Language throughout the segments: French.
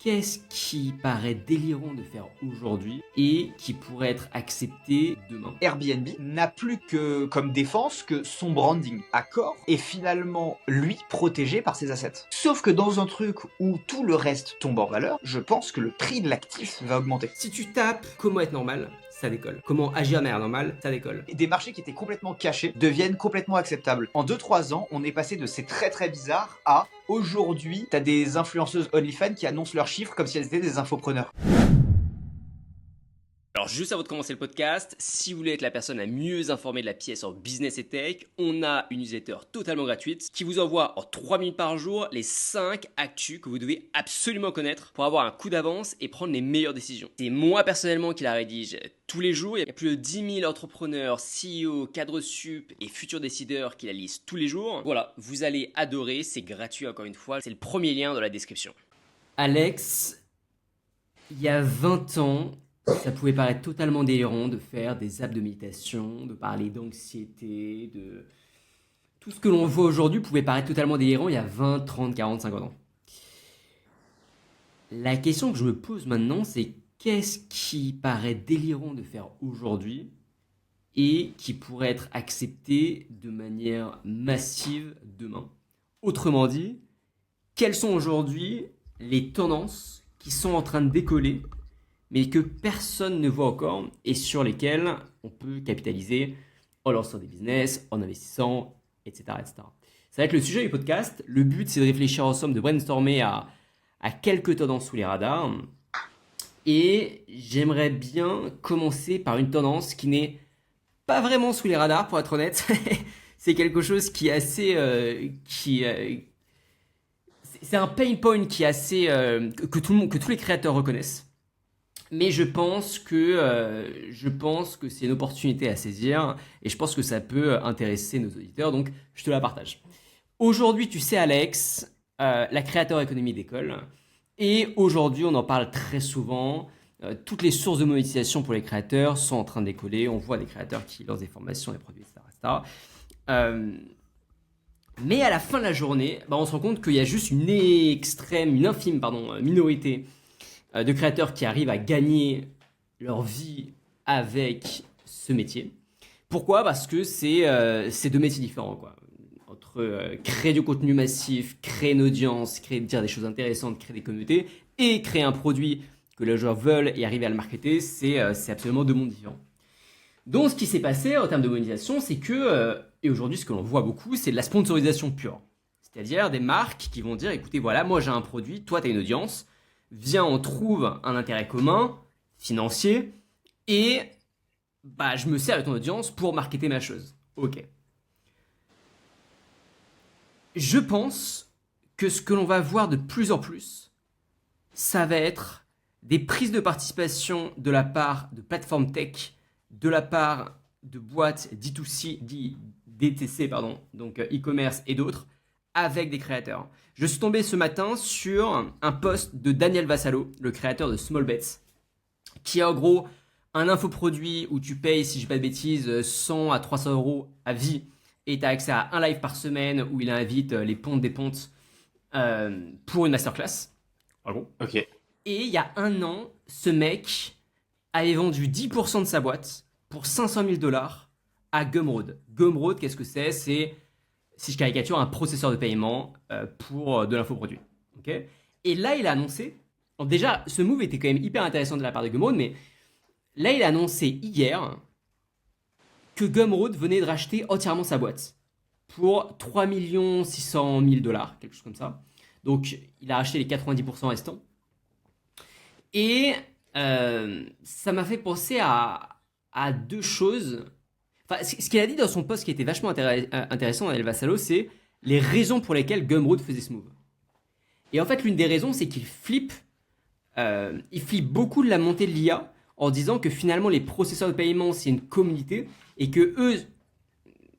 Qu'est-ce qui paraît délirant de faire aujourd'hui et qui pourrait être accepté demain? Airbnb n'a plus que comme défense que son branding. Accor est finalement, lui, protégé par ses assets. Sauf que dans un truc où tout le reste tombe en valeur, je pense que le prix de l'actif va augmenter. Si tu tapes comment être normal, ça décolle. Comment agir de manière normale, ça décolle. Et des marchés qui étaient complètement cachés deviennent complètement acceptables. En 2-3 ans, on est passé de c'est très très bizarre à aujourd'hui, t'as des influenceuses OnlyFans qui annoncent leurs chiffres comme si elles étaient des infopreneurs. Alors juste avant de commencer le podcast, si vous voulez être la personne la mieux informée de la pièce en business et tech, on a une newsletter totalement gratuite qui vous envoie en 3 minutes par jour les 5 actus que vous devez absolument connaître pour avoir un coup d'avance et prendre les meilleures décisions. C'est moi personnellement qui la rédige tous les jours. Il y a plus de 10 000 entrepreneurs, CEO, cadres sup et futurs décideurs qui la lisent tous les jours. Voilà, vous allez adorer, c'est gratuit encore une fois, c'est le premier lien dans la description. Alex, il y a 20 ans, ça pouvait paraître totalement délirant de faire des apps de méditation, de parler d'anxiété, de... Tout ce que l'on voit aujourd'hui pouvait paraître totalement délirant il y a 20, 30, 40, 50 ans. La question que je me pose maintenant, c'est qu'est-ce qui paraît délirant de faire aujourd'hui et qui pourrait être accepté de manière massive demain? Autrement dit, quelles sont aujourd'hui les tendances qui sont en train de décoller mais que personne ne voit encore et sur lesquels on peut capitaliser en lançant des business, en investissant, etc., etc. Ça va être le sujet du podcast. Le but, c'est de réfléchir ensemble, de brainstormer à quelques tendances sous les radars. Et j'aimerais bien commencer par une tendance qui n'est pas vraiment sous les radars, pour être honnête. C'est quelque chose qui est assez... c'est un pain point qui est assez... que tous les créateurs reconnaissent. Mais je pense que c'est une opportunité à saisir et je pense que ça peut intéresser nos auditeurs, donc je te la partage. Aujourd'hui, tu sais Alex, la créateur économie décolle et aujourd'hui on en parle très souvent. Toutes les sources de monétisation pour les créateurs sont en train de décoller. On voit des créateurs qui lancent des formations, des produits, etc. Mais à la fin de la journée, on se rend compte qu'il y a juste une infime minorité de créateurs qui arrivent à gagner leur vie avec ce métier. Pourquoi ? Parce que c'est deux métiers différents, quoi. Entre créer du contenu massif, créer une audience, dire des choses intéressantes, créer des communautés et créer un produit que les joueurs veulent et arriver à le marketer, c'est absolument deux mondes différents. Donc ce qui s'est passé en termes de monétisation, c'est que, et aujourd'hui ce que l'on voit beaucoup, c'est de la sponsorisation pure. C'est-à-dire des marques qui vont dire, écoutez, voilà, moi j'ai un produit, toi tu as une audience, viens, on trouve un intérêt commun, financier, et je me sers de ton audience pour marketer ma chose. Ok. Je pense que ce que l'on va voir de plus en plus, ça va être des prises de participation de la part de plateformes tech, de la part de boîtes D2C, DTC, donc e-commerce et d'autres, avec des créateurs. Je suis tombé ce matin sur un post de Daniel Vassallo, le créateur de Smallbets, qui est en gros un infoproduit où tu payes, si je dis pas de bêtises, 100 à 300 euros à vie et tu as accès à un live par semaine où il invite les pontes des pontes pour une masterclass. En gros. Ok. Et il y a un an, ce mec avait vendu 10% de sa boîte pour 500 000 $ à Gumroad. Gumroad, qu'est-ce que c'est ? C'est, si je caricature, un processeur de paiement pour de l'infoproduit. Okay, et là, il a annoncé... Donc déjà, ce move était quand même hyper intéressant de la part de Gumroad, mais là, il a annoncé hier que Gumroad venait de racheter entièrement sa boîte pour 3 600 000 $, quelque chose comme ça. Donc, il a racheté les 90% restants. Et ça m'a fait penser à deux choses. Enfin, ce qu'il a dit dans son post qui était vachement intéressant, Daniel Vassallo, c'est les raisons pour lesquelles Gumroad faisait ce move. Et en fait, l'une des raisons, c'est qu'il flippe beaucoup de la montée de l'IA en disant que finalement, les processeurs de paiement, c'est une communauté et que eux,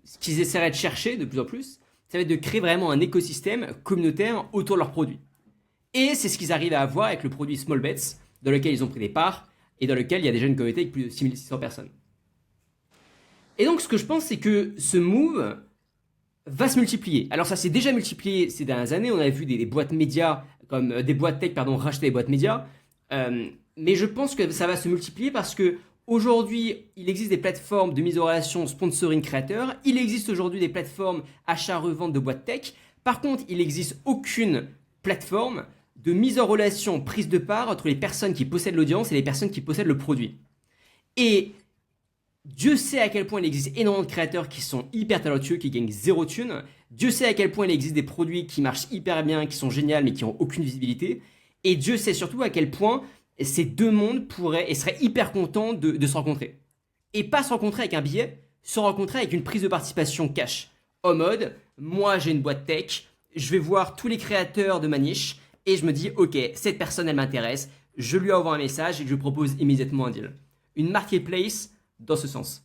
ce qu'ils essaieraient de chercher de plus en plus, ça va être de créer vraiment un écosystème communautaire autour de leurs produits. Et c'est ce qu'ils arrivent à avoir avec le produit Smallbets, dans lequel ils ont pris des parts et dans lequel il y a déjà une communauté avec plus de 6600 personnes. Et donc, ce que je pense, c'est que ce move va se multiplier. Alors, ça s'est déjà multiplié ces dernières années. On a vu des boîtes médias comme des boîtes tech, pardon, racheter des boîtes médias. Mais je pense que ça va se multiplier parce que aujourd'hui, il existe des plateformes de mise en relation sponsoring créateurs. Il existe aujourd'hui des plateformes achat-revente de boîtes tech. Par contre, il n'existe aucune plateforme de mise en relation, prise de part entre les personnes qui possèdent l'audience et les personnes qui possèdent le produit. Et Dieu sait à quel point il existe énormément de créateurs qui sont hyper talentueux, qui gagnent zéro thune. Dieu sait à quel point il existe des produits qui marchent hyper bien, qui sont géniaux, mais qui n'ont aucune visibilité. Et Dieu sait surtout à quel point ces deux mondes pourraient et seraient hyper contents de se rencontrer. Et pas se rencontrer avec un billet, se rencontrer avec une prise de participation cash. En mode, moi j'ai une boîte tech, je vais voir tous les créateurs de ma niche et je me dis, ok, cette personne elle m'intéresse, je lui envoie un message et je lui propose immédiatement un deal. Une marketplace dans ce sens.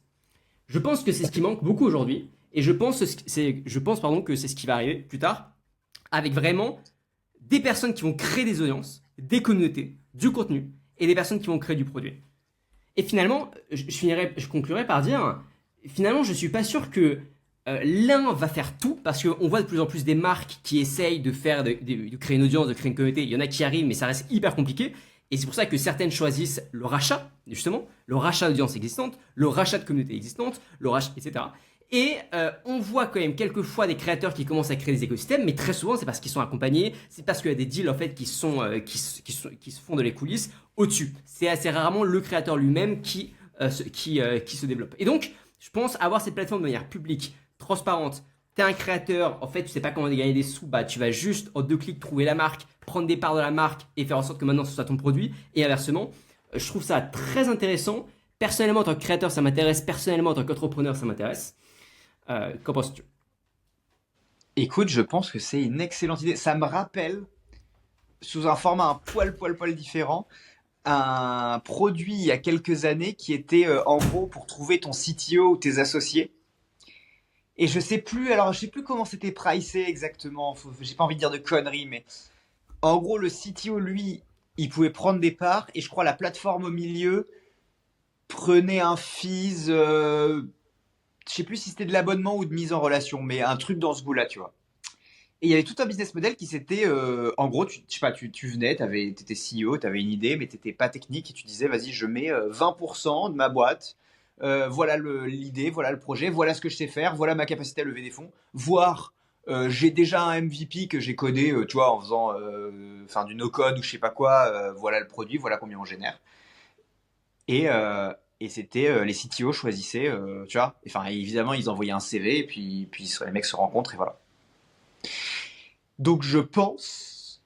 Je pense que c'est ce qui manque beaucoup aujourd'hui et je pense pardon, que c'est ce qui va arriver plus tard avec vraiment des personnes qui vont créer des audiences, des communautés, du contenu et des personnes qui vont créer du produit. Et finalement, je conclurai par dire, finalement, je suis pas sûr que l'un va faire tout parce qu'on voit de plus en plus des marques qui essayent de créer une audience, de créer une communauté. Il y en a qui arrivent, mais ça reste hyper compliqué. Et c'est pour ça que certaines choisissent le rachat, justement, le rachat d'audience existante, le rachat de communauté existante, le rachat, etc. Et on voit quand même quelquefois des créateurs qui commencent à créer des écosystèmes, mais très souvent c'est parce qu'ils sont accompagnés, c'est parce qu'il y a des deals en fait qui se font de les coulisses au-dessus. C'est assez rarement le créateur lui-même qui se développe. Et donc, je pense avoir cette plateforme de manière publique, transparente. T'es un créateur, en fait, tu sais pas comment gagner des sous, bah tu vas juste en 2 clics trouver la marque, prendre des parts de la marque et faire en sorte que maintenant ce soit ton produit. Et inversement, je trouve ça très intéressant. Personnellement, en tant que créateur, ça m'intéresse. Personnellement, en tant qu'entrepreneur, ça m'intéresse. Qu'en penses-tu? Écoute, je pense que c'est une excellente idée. Ça me rappelle, sous un format un poil différent, un produit il y a quelques années qui était en gros pour trouver ton CTO ou tes associés. Et je sais plus comment c'était pricé exactement. J'ai pas envie de dire de conneries, mais en gros, le CTO, lui, il pouvait prendre des parts et je crois la plateforme au milieu prenait un fees, je sais plus si c'était de l'abonnement ou de mise en relation, mais un truc dans ce goût-là, tu vois. Et il y avait tout un business model qui s'était, en gros, je sais pas, tu venais, t'étais CEO, t'avais une idée, mais t'étais pas technique et tu disais, vas-y, je mets 20% de ma boîte. Voilà l'idée, voilà le projet, voilà ce que je sais faire, voilà ma capacité à lever des fonds, voire j'ai déjà un MVP que j'ai codé, tu vois, en faisant, enfin du no-code ou je sais pas quoi, voilà le produit, voilà combien on génère. Et c'était les CTO choisissaient, tu vois, enfin évidemment ils envoyaient un CV et puis les mecs se rencontrent et voilà. Donc je pense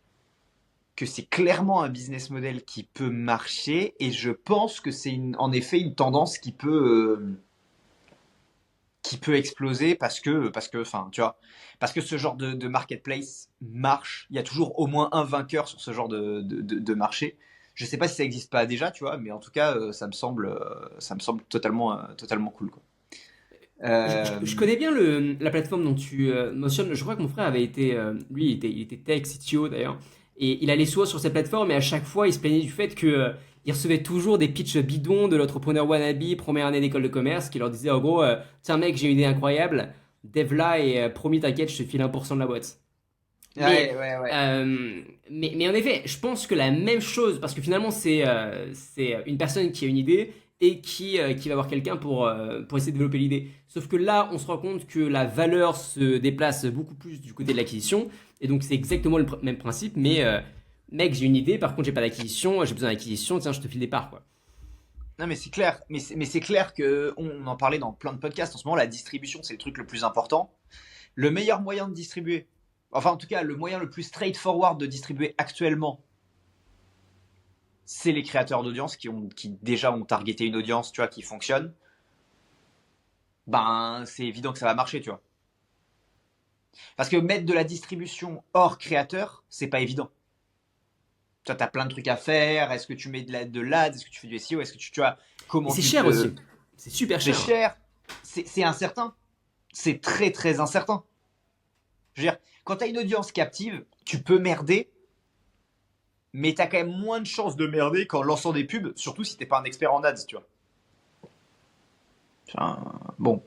que c'est clairement un business model qui peut marcher et je pense que c'est en effet une tendance qui peut exploser enfin tu vois, parce que ce genre de marketplace marche. Il y a toujours au moins un vainqueur sur ce genre de marché. Je sais pas si ça existe pas déjà, tu vois, mais en tout cas ça me semble totalement cool quoi. Je connais bien la plateforme dont tu mentionnes. Je crois que mon frère avait été, lui, il était tech CTO d'ailleurs, et il allait souvent sur cette plateforme et à chaque fois il se plaignait du fait que il recevait toujours des pitchs bidons de l'entrepreneur wannabe première année d'école de commerce qui leur disait en gros, tiens mec, j'ai une idée incroyable, dev là et promis t'inquiète, je te file 1% de la boîte. Mais, Ouais. mais en effet, je pense que la même chose, parce que finalement c'est une personne qui a une idée et qui va voir quelqu'un pour essayer de développer l'idée. Sauf que là, on se rend compte que la valeur se déplace beaucoup plus du côté de l'acquisition, et donc c'est exactement le même principe, mais mec, j'ai une idée, par contre j'ai pas d'acquisition, j'ai besoin d'acquisition, tiens, je te file des parts, quoi. Non mais c'est clair, mais c'est clair que on en parlait dans plein de podcasts en ce moment. La distribution c'est le truc le plus important. Le meilleur moyen de distribuer, enfin en tout cas le moyen le plus straightforward de distribuer actuellement, c'est les créateurs d'audience qui déjà ont targeté une audience, tu vois, qui fonctionne. Ben c'est évident que ça va marcher, tu vois. Parce que mettre de la distribution hors créateur, c'est pas évident. Tu as plein de trucs à faire. Est-ce que tu mets de l'ad? Est-ce que tu fais du SEO? Est-ce que tu vois Et comment c'est tu cher te... aussi. C'est super C'est cher. cher. C'est incertain. C'est très incertain. Je veux dire, quand tu as une audience captive, tu peux merder, mais tu as quand même moins de chances de merder qu'en lançant des pubs, surtout si t'es pas un expert en ads, tu vois. Enfin, bon.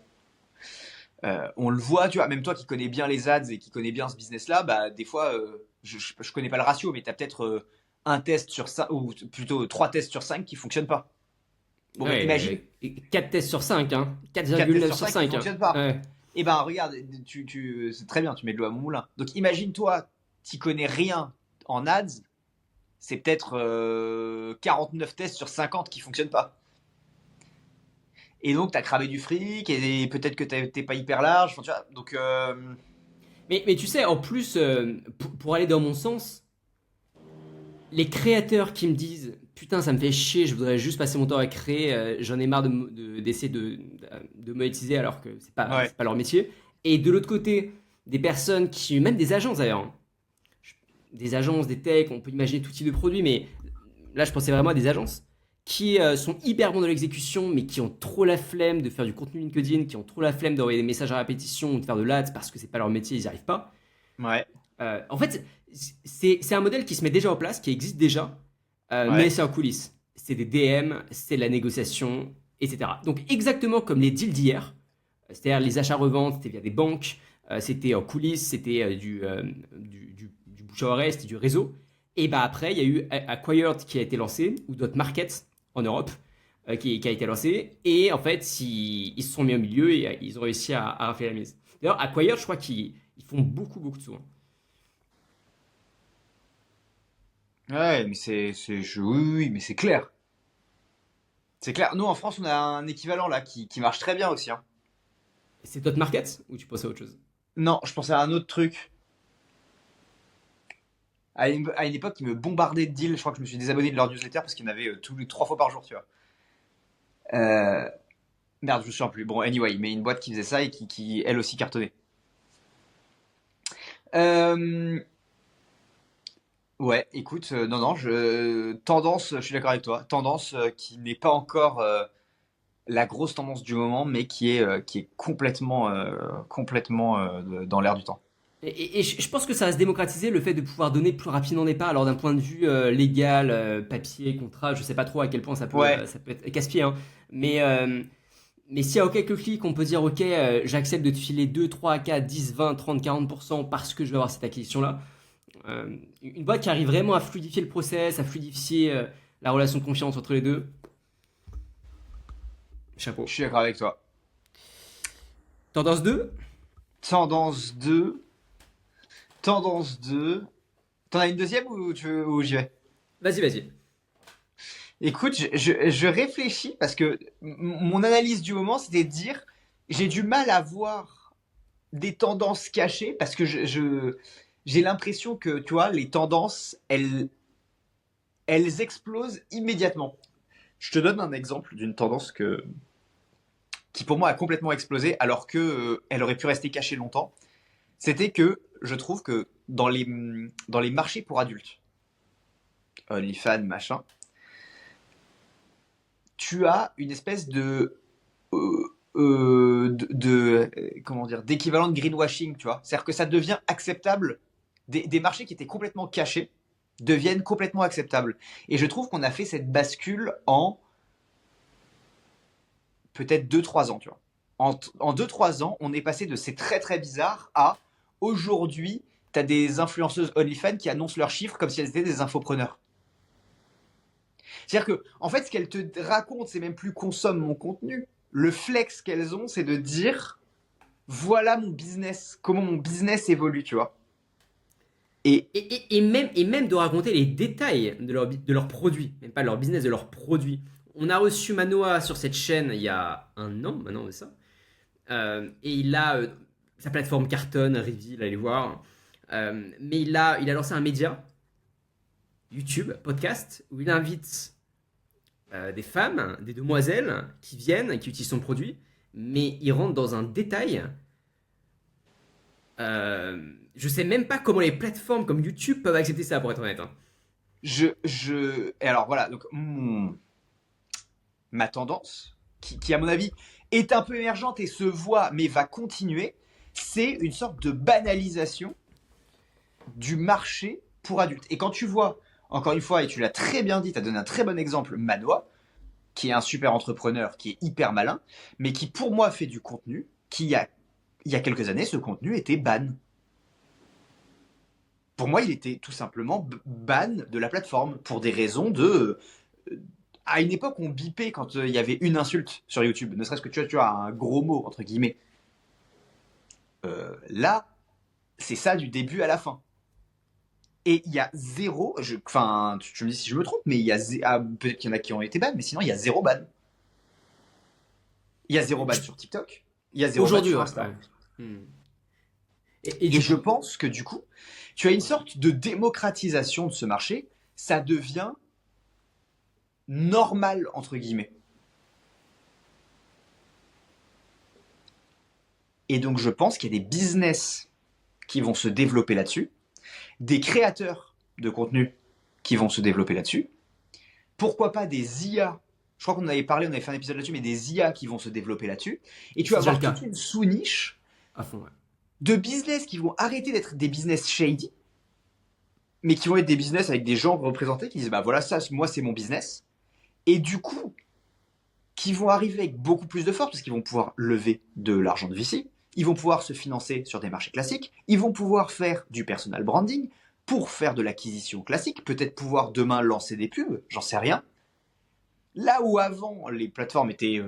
On le voit, tu vois, même toi qui connais bien les ads et qui connais bien ce business-là, bah, des fois, je connais pas le ratio, mais tu as peut-être un test sur 5, ou plutôt 3 tests sur 5 qui fonctionnent pas. Bon, bah, imagine Ouais, 4 tests sur 5, hein. 4 tests 4,9 sur sur 5 qui 5, hein. fonctionnent pas. Ouais. Et ben, regarde, c'est très bien, tu mets de l'eau à mon moulin. Donc, imagine toi, tu connais rien en ads, c'est peut-être 49 tests sur 50 qui fonctionnent pas. Et donc, tu as cramé du fric, et peut-être que t'es pas hyper large. Enfin, tu vois, donc, Mais tu sais, en plus, pour aller dans mon sens, les créateurs qui me disent putain, ça me fait chier, je voudrais juste passer mon temps à créer, j'en ai marre d'essayer de monétiser alors que ouais, c'est pas leur métier. Et de l'autre côté, des personnes qui, même des agences d'ailleurs, hein. Des agences, des techs, on peut imaginer tout type de produits, mais là je pensais vraiment à des agences qui sont hyper bons dans l'exécution, mais qui ont trop la flemme de faire du contenu LinkedIn, qui ont trop la flemme d'envoyer des messages à répétition ou de faire de l'ads parce que c'est pas leur métier, ils n'y arrivent pas. ouais, En fait, c'est un modèle qui se met déjà en place, qui existe déjà, mais ouais. c'est en coulisses. C'est des DM, c'est de la négociation, etc. Donc exactement comme les deals d'hier, c'est-à-dire les achats-reventes, c'était via des banques, c'était en coulisses, c'était du bouche à oreille, c'était du réseau. Et bah après, il y a eu Acquired qui a été lancé, ou Dot Market en Europe, qui a été lancé. Et en fait, ils se sont mis au milieu et ils ont réussi à rafler la mise. D'ailleurs, Acquired, je crois qu'ils font beaucoup, beaucoup de sous, hein. Ouais, mais oui, oui, oui, mais c'est clair. C'est clair. Nous, en France, on a un équivalent là qui marche très bien aussi, hein. C'est Dot Market ou tu penses à autre chose? Non, je pensais à un autre truc. À une époque, ils me bombardaient de deals. Je crois que je me suis désabonné de leur newsletter parce qu'il y en avait tous les 3 fois par jour, tu vois. Euh, Merde, je me souviens plus. Bon, anyway, mais une boîte qui faisait ça et qui elle aussi cartonnait. Euh, ouais, écoute, non, non, je suis d'accord avec toi. Tendance qui n'est pas encore la grosse tendance du moment, mais qui est complètement dans l'air du temps. Et je pense que ça va se démocratiser le fait de pouvoir donner plus rapidement des parts. Alors d'un point de vue légal, papier, contrat, je sais pas trop à quel point Ouais, ça peut être casse-pied, hein. Mais, euh, mais s'il y a quelques clics, on peut dire ok, j'accepte de te filer 2, 3, 4, 10, 20, 30, 40% parce que je vais avoir cette acquisition-là. Une boîte qui arrive vraiment à fluidifier le process, à fluidifier la relation de confiance entre les deux. je Chapeau. suis d'accord avec toi. Tendance 2. Tendance 2, tendance 2. T'en as une deuxième ou j'y vais? Vas-y, vas-y. Écoute, je réfléchis parce que mon analyse du moment, c'était de dire j'ai du mal à voir des tendances cachées parce que j'ai l'impression que, tu vois, les tendances, elles explosent immédiatement. Je te donne un exemple d'une tendance qui pour moi a complètement explosé alors que elle aurait pu rester cachée longtemps. C'était que je trouve que dans les marchés pour adultes, OnlyFans, machin, tu as une espèce comment dire, d'équivalent de greenwashing, tu vois. C'est-à-dire que ça devient acceptable. Des marchés qui étaient complètement cachés deviennent complètement acceptables. Et je trouve qu'on a fait cette bascule en peut-être 2-3 ans, tu vois. En 2-3 ans, on est passé de c'est très très bizarre à aujourd'hui, tu as des influenceuses OnlyFans qui annoncent leurs chiffres comme si elles étaient des infopreneurs. C'est-à-dire que, en fait, ce qu'elles te racontent, c'est même plus consomme mon contenu. Le flex qu'elles ont, c'est de dire voilà mon business, comment mon business évolue, tu vois. Et Et même de raconter les détails de leurs produits, même pas de leur business, de leurs produits. On a reçu Manoa sur cette chaîne il y a un an, maintenant, c'est ça. Et sa plateforme cartonne, Reveal, allez voir. Mais il a lancé un média, YouTube, podcast, où il invite des femmes, des demoiselles qui viennent, qui utilisent son produit, mais il rentre dans un détail. Je sais même pas comment les plateformes comme YouTube peuvent accepter ça, pour être honnête, hein. et alors voilà, donc ma tendance, qui à mon avis est un peu émergente et se voit, mais va continuer, c'est une sorte de banalisation du marché pour adultes. Et quand tu vois, encore une fois, et tu l'as très bien dit, tu as donné un très bon exemple, Manoa, qui est un super entrepreneur, qui est hyper malin, mais qui pour moi fait du contenu, qui a il y a quelques années, ce contenu était ban. Pour moi, il était tout simplement ban de la plateforme pour des raisons de. À une époque, on bipait quand il y avait une insulte sur YouTube, ne serait-ce que tu vois, un gros mot, entre guillemets. Là, c'est ça du début à la fin. Et il y a zéro. Enfin, tu me dis si je me trompe, mais il y a. Peut-être qu'il y en a qui ont été ban, mais sinon, il y a zéro ban. Il y a zéro ban sur TikTok, il y a zéro ban Aujourd'hui, sur ouais. Insta. Et Et du je coup, pense que du coup, tu as une sorte de démocratisation de ce marché. Ça devient normal, entre guillemets. Et donc, je pense qu'il y a des business qui vont se développer là-dessus, des créateurs de contenu qui vont se développer là-dessus. Pourquoi pas des IA? Je crois qu'on en avait parlé, on avait fait un épisode là-dessus, mais des IA qui vont se développer là-dessus. Et tu c'est vas déjà le avoir toute cas, une sous-niche à fond, ouais. de business qui vont arrêter d'être des business shady, mais qui vont être des business avec des gens représentés qui disent bah voilà, ça, moi, c'est mon business. Et du coup, qui vont arriver avec beaucoup plus de force parce qu'ils vont pouvoir lever de l'argent de VC, ils vont pouvoir se financer sur des marchés classiques, ils vont pouvoir faire du personal branding pour faire de l'acquisition classique, peut-être pouvoir demain lancer des pubs, j'en sais rien. Là où avant les plateformes étaient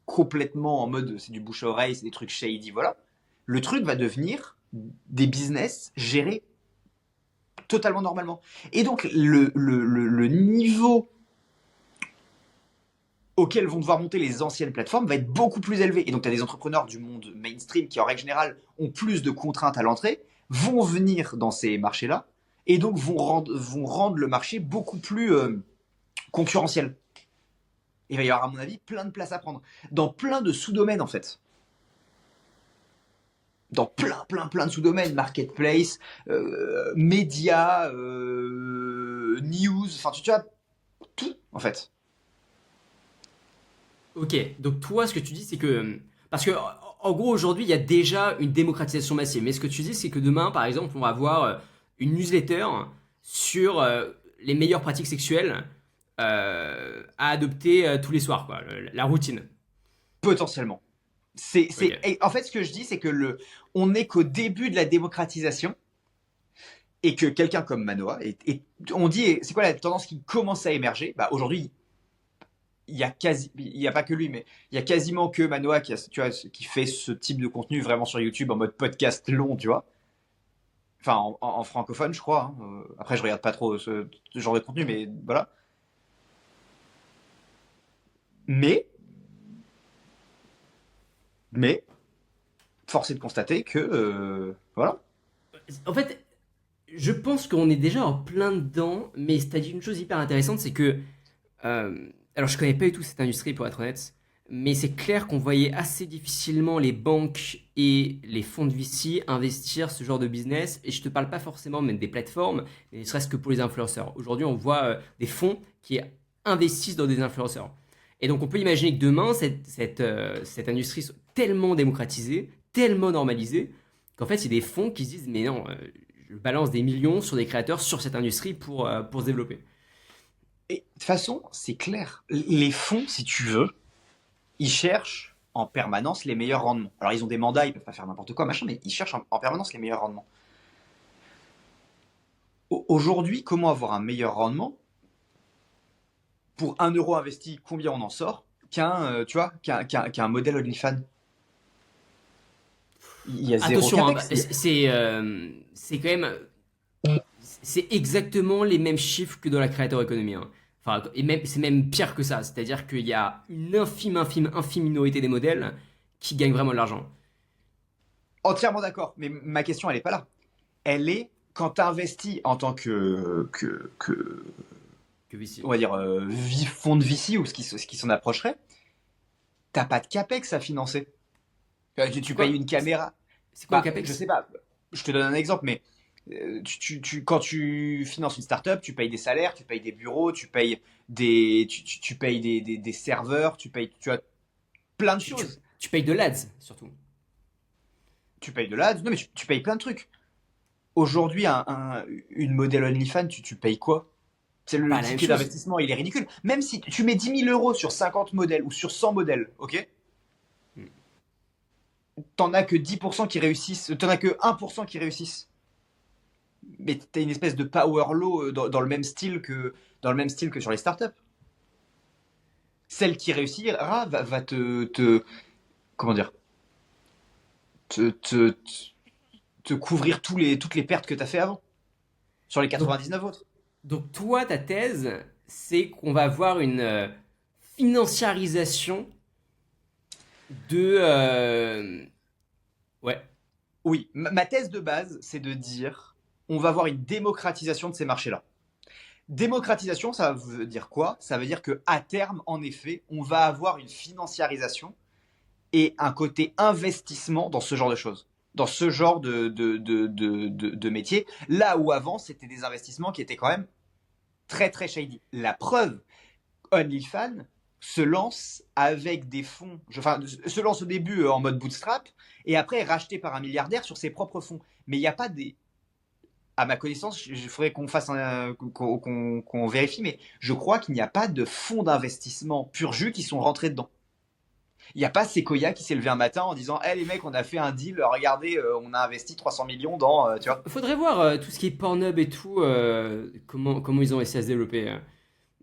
complètement en mode c'est du bouche à oreille, c'est des trucs shady, voilà, le truc va devenir des business gérés totalement normalement. Et donc le niveau auxquels vont devoir monter les anciennes plateformes va être beaucoup plus élevé. Et donc, tu as des entrepreneurs du monde mainstream qui, en règle générale, ont plus de contraintes à l'entrée, vont venir dans ces marchés-là, et donc vont rendre le marché beaucoup plus concurrentiel. Il va y avoir, à mon avis, plein de places à prendre. Dans plein de sous-domaines, en fait. Dans plein de sous-domaines. Marketplace, médias, news, enfin, tu vois, tout, en fait. Ok, donc toi, ce que tu dis, c'est que. Parce que, en gros, aujourd'hui, il y a déjà une démocratisation massive. Mais ce que tu dis, c'est que demain, par exemple, on va avoir une newsletter sur les meilleures pratiques sexuelles à adopter tous les soirs, quoi, la routine. Potentiellement. Ok. En fait, ce que je dis, c'est que on n'est qu'au début de la démocratisation et que quelqu'un comme Manoa, on dit, c'est quoi la tendance qui commence à émerger? Bah, aujourd'hui, il y a pas que lui, mais il y a quasiment que Manoa tu vois, qui fait ce type de contenu vraiment sur YouTube en mode podcast long, tu vois. Enfin, en francophone, je crois, hein. Après, je regarde pas trop ce genre de contenu, mais voilà. Mais, mais, force est de constater que, voilà. En fait, je pense qu'on est déjà en plein dedans, mais t'as dit une chose hyper intéressante, c'est que alors, je connais pas du tout cette industrie pour être honnête, mais c'est clair qu'on voyait assez difficilement les banques et les fonds de VC investir ce genre de business. Et je te parle pas forcément même des plateformes, mais ne serait-ce que pour les influenceurs. Aujourd'hui, on voit des fonds qui investissent dans des influenceurs. Et donc, on peut imaginer que demain, cette industrie soit tellement démocratisée, tellement normalisée, qu'en fait, il y a des fonds qui se disent, mais non, je balance des millions sur des créateurs sur cette industrie pour se développer. Et de toute façon, c'est clair. Les fonds, si tu veux, ils cherchent en permanence les meilleurs rendements. Alors, ils ont des mandats, ils peuvent pas faire n'importe quoi, machin, mais ils cherchent en permanence les meilleurs rendements. Aujourd'hui, comment avoir un meilleur rendement? Pour 1 euro investi, combien on en sort? Tu vois, qu'un modèle OnlyFans. Il y a zéro Attention, hein, capex. c'est quand même, c'est exactement les mêmes chiffres que dans la creator economy, hein. Enfin, et même, c'est même pire que ça. C'est-à-dire qu'il y a une infime minorité des modèles qui gagnent vraiment de l'argent. Entièrement d'accord, mais ma question, elle est pas là. Elle est quand tu investis en tant Que ici. on va dire, fonds de VC ou ce qui s'en approcherait, t'as pas de capex à financer. C'est Tu payes quoi, une caméra. c'est quoi un Bah, je capex? sais pas. Je te donne un exemple, mais quand tu finances une startup, tu payes des salaires, tu payes des bureaux, tu payes des serveurs, tu as plein de Tu, tu, choses. tu payes de l'ADS surtout. Tu payes de l'ads, non mais tu payes plein de trucs. Aujourd'hui, une modèle OnlyFans, tu payes quoi? C'est le Pas la même ticket chose. d'investissement, il est ridicule. Même si tu mets 10 000 euros sur 50 modèles ou sur 100 modèles, ok? t'en as que 10% qui réussissent, t'en as que 1% qui réussissent. Mais t'as une espèce de power law dans le même style que sur les startups. Celle qui réussira va comment dire, te, te, te couvrir toutes les pertes que t'as fait avant, sur les Donc, 99 autres. donc toi, ta thèse, c'est qu'on va avoir une financiarisation de... Ouais. Oui, ma thèse de base, c'est de dire, on va avoir une démocratisation de ces marchés-là. Démocratisation, ça veut dire quoi? Ça veut dire que à terme, en effet, on va avoir une financiarisation et un côté investissement dans ce genre de choses, dans ce genre de métier, là où avant, c'était des investissements qui étaient quand même très très shady. La preuve, OnlyFans se lance avec des fonds, enfin, se lance au début en mode bootstrap, et après est racheté par un milliardaire sur ses propres fonds. Mais il n'y a pas des... À ma connaissance, il faudrait qu'on fasse qu'on vérifie, mais je crois qu'il n'y a pas de fonds d'investissement pur jus qui sont rentrés dedans. Il n'y a pas Sequoia qui s'est levé un matin en disant hey, les mecs, on a fait un deal, regardez, on a investi 300 millions dans. Tu vois. Faudrait voir tout ce qui est Pornhub et tout, comment ils ont essayé à se développer.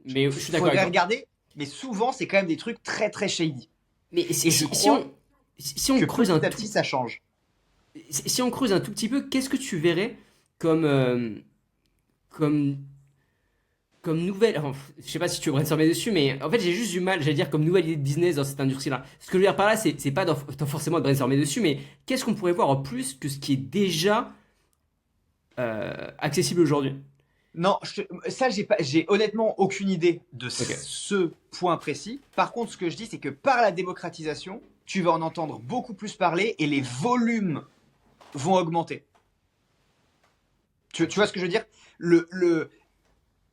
Mais je suis d'accord avec Faudrait toi. regarder, mais souvent, c'est quand même des trucs très très shady. Mais Et je crois si on que creuse un petit à tout, petit, ça change. si on creuse un tout petit peu, qu'est-ce que tu verrais comme, comme, comme nouvelle, enfin, je sais pas si tu veux brainstormer dessus, mais en fait j'ai juste du mal, j'allais dire comme nouvelle idée de business dans cette industrie-là. Ce que je veux dire par là, c'est pas forcément de brainstormer dessus, mais qu'est-ce qu'on pourrait voir en plus que ce qui est déjà accessible aujourd'hui? Non, ça, j'ai honnêtement aucune idée de Ok. ce point précis. Par contre, ce que je dis, c'est que par la démocratisation, tu vas en entendre beaucoup plus parler et les volumes vont augmenter. Tu vois ce que je veux dire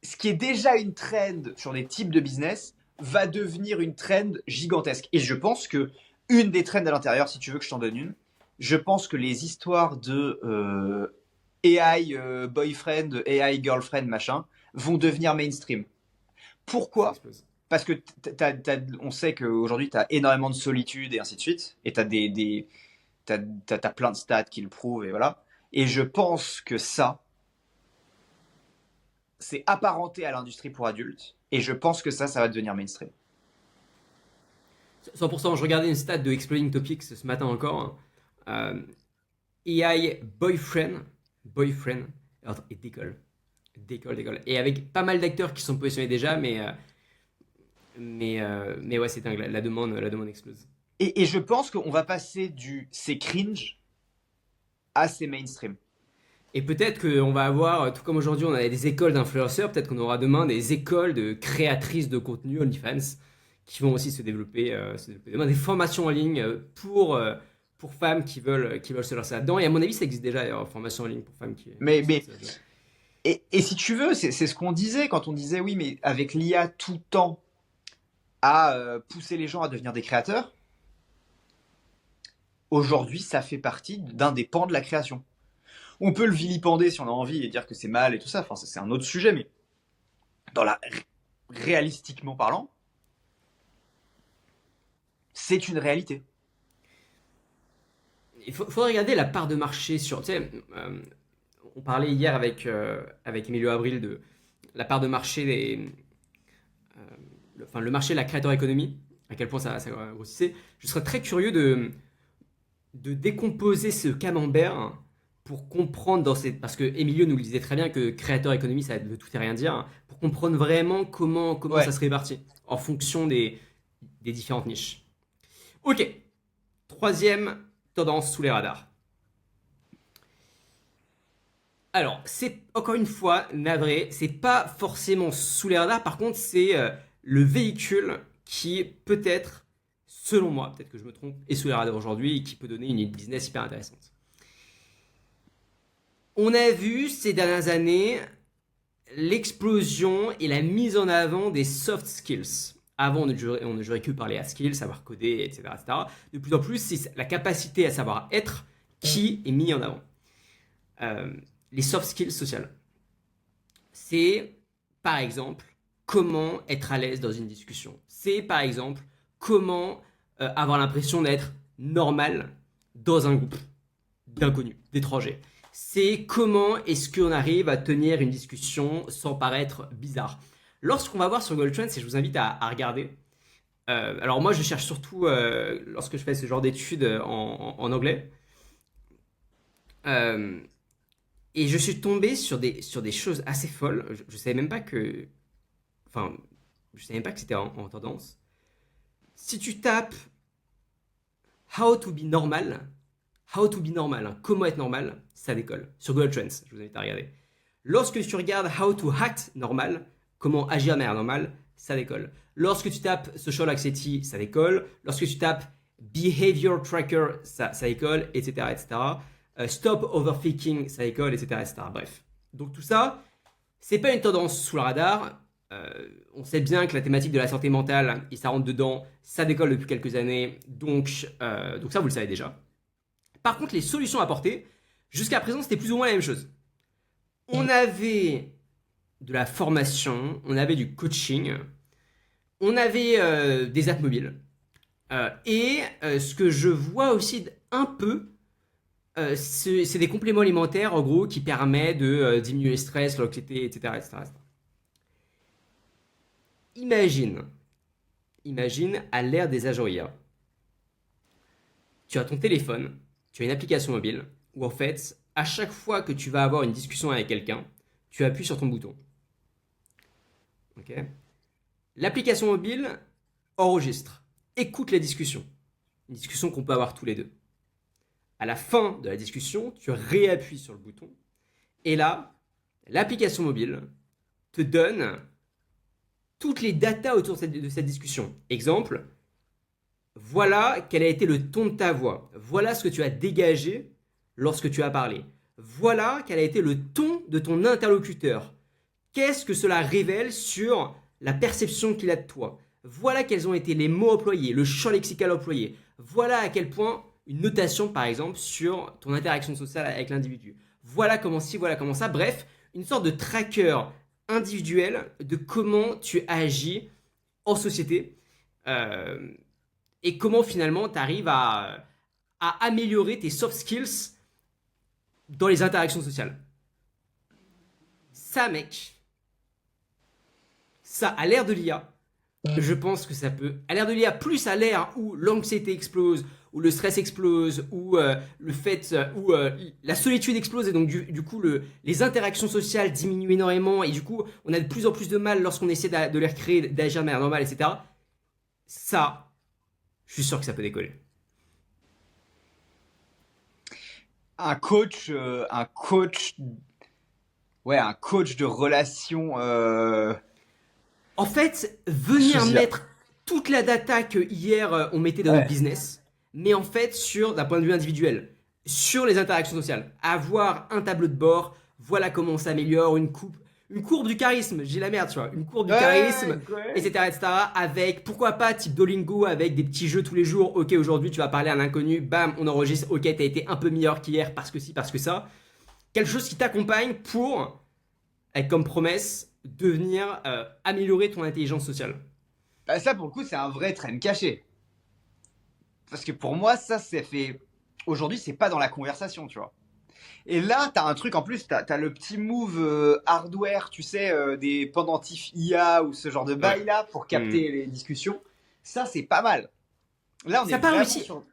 Ce qui est déjà une trend sur des types de business va devenir une trend gigantesque. Et je pense que une des trends à l'intérieur, si tu veux que je t'en donne une, je pense que les histoires de AI boyfriend, AI girlfriend, machin, vont devenir mainstream. Ça Pourquoi? explose. Parce que on sait qu'aujourd'hui, tu as énormément de solitude et ainsi de suite. Et tu as, t'as plein de stats qui le prouvent. Et voilà. Et je pense que ça, c'est apparenté à l'industrie pour adultes. Et je pense que ça va devenir mainstream. 100%, je regardais une stat de Exploding Topics ce matin encore, hein. AI boyfriend, attends, et décolle. Et avec pas mal d'acteurs qui sont positionnés déjà, mais ouais, c'est dingue, la demande explose. Et je pense qu'on va passer du c'est cringe à c'est mainstream. Et peut-être qu'on va avoir, tout comme aujourd'hui on a des écoles d'influenceurs, peut-être qu'on aura demain des écoles de créatrices de contenu OnlyFans qui vont aussi se développer. Demain, des formations en ligne pour femmes qui veulent se lancer là-dedans. Et à mon avis, ça existe déjà, d'ailleurs, formation en ligne pour femmes qui Mais, veulent se mais lancer là-dedans. et si tu veux, c'est ce qu'on disait quand on disait oui, mais avec l'IA tout tend à pousser les gens à devenir des créateurs. Aujourd'hui, ça fait partie d'un des pans de la création. On peut le vilipender si on a envie et dire que c'est mal et tout ça. Enfin, c'est un autre sujet, mais dans la réalistiquement parlant, c'est une réalité. Il faudrait regarder la part de marché sur. Tu sais, on parlait hier avec Emilio Abril de la part de marché enfin, le marché de la creator economy, à quel point ça grossissait. Je serais très curieux de décomposer ce camembert pour comprendre dans cette. Parce que Emilio nous le disait très bien que creator economy, ça veut tout et rien dire, hein, pour comprendre vraiment comment ça Ouais. se répartit en fonction des différentes niches. Ok, troisième tendance sous les radars. Alors, c'est encore une fois navré, c'est pas forcément sous les radars, par contre, c'est le véhicule qui peut-être, selon moi, peut-être que je me trompe, est sous les radars aujourd'hui et qui peut donner une idée de business hyper intéressante. On a vu ces dernières années l'explosion et la mise en avant des soft skills. Avant, on ne jurait que par les hard skills, savoir coder, etc., etc. De plus en plus, c'est la capacité à savoir être qui est mis en avant. Euh, les soft skills sociales. C'est, par exemple, comment être à l'aise dans une discussion. C'est, par exemple, comment avoir l'impression d'être normal dans un groupe d'inconnus, d'étrangers. C'est comment est-ce qu'on arrive à tenir une discussion sans paraître bizarre. Lorsqu'on va voir sur Google Trends, et je vous invite à regarder, alors moi je cherche surtout, lorsque je fais ce genre d'études en anglais, euh, et je suis tombé sur des choses assez folles. Je savais même pas que, enfin, je savais même pas que c'était en tendance. Si tu tapes How to be normal, How to be normal, hein, comment être normal, ça décolle. Sur Google Trends, je vous invite à regarder. Lorsque tu regardes How to act normal, comment agir de manière normale, ça décolle. Lorsque tu tapes Social Anxiety, ça décolle. Lorsque tu tapes Behavior Tracker, ça décolle, etc. etc. Stop Overthinking, ça décolle, etc., etc. Bref. Donc tout ça, c'est pas une tendance sous le radar. On sait bien que la thématique de la santé mentale, et ça rentre dedans, ça décolle depuis quelques années. Donc ça, vous le savez déjà. Par contre, les solutions apportées, jusqu'à présent, c'était plus ou moins la même chose. On avait de la formation, on avait du coaching, on avait des apps mobiles. Ce que je vois aussi un peu, c'est des compléments alimentaires, en gros, qui permettent de diminuer le stress, l'anxiété, etc., etc., etc. Imagine à l'ère des agents IA, tu as ton téléphone, tu as une application mobile, où en fait, à chaque fois que tu vas avoir une discussion avec quelqu'un, tu appuies sur ton bouton. Ok. L'application mobile enregistre, écoute la discussion. Une discussion qu'on peut avoir tous les deux. À la fin de la discussion, tu réappuies sur le bouton. Et là, l'application mobile te donne toutes les datas autour de cette discussion. Exemple, voilà quel a été le ton de ta voix. Voilà ce que tu as dégagé lorsque tu as parlé. Voilà quel a été le ton de ton interlocuteur. Qu'est-ce que cela révèle sur la perception qu'il a de toi? Voilà quels ont été les mots employés, le champ lexical employé. Voilà à quel point une notation, par exemple, sur ton interaction sociale avec l'individu. Voilà comment ci, voilà comment ça. Bref, une sorte de tracker individuel de comment tu agis en société et comment finalement tu arrives à améliorer tes soft skills dans les interactions sociales. Ça, mec, ça, à l'ère de l'IA, je pense que ça peut, à l'ère de l'IA, plus à l'ère où l'anxiété explose, où le stress explose, où le fait, où la solitude explose et donc du coup les interactions sociales diminuent énormément et du coup on a de plus en plus de mal lorsqu'on essaie de les recréer, d'agir de manière normale, etc. Ça, je suis sûr que ça peut décoller. Un coach de relation. En fait, venir Sous IA. mettre toute la data que hier on mettait dans notre Ouais. business, mais en fait d'un point de vue individuel, sur les interactions sociales. Avoir un tableau de bord, voilà comment on s'améliore, une courbe du charisme, j'ai la merde, tu vois, une courbe du charisme, Ouais. etc., etc., avec, pourquoi pas, type Duolingo, avec des petits jeux tous les jours. Ok, aujourd'hui tu vas parler à un inconnu, bam, on enregistre, ok, t'as été un peu meilleur qu'hier parce que ci, parce que ça. Quelque chose qui t'accompagne pour, avec comme promesse, devenir, améliorer ton intelligence sociale. Bah, ça, pour le coup, c'est un vrai train caché. Parce que pour moi, ça, c'est fait. Aujourd'hui, c'est pas dans la conversation, tu vois. Et là, t'as un truc en plus, t'as le petit move hardware, tu sais, des pendentifs IA ou ce genre de Ouais. bail là pour capter les discussions. Ça, c'est pas mal. Là, on Ça est n'a pas vraiment réussi. sur.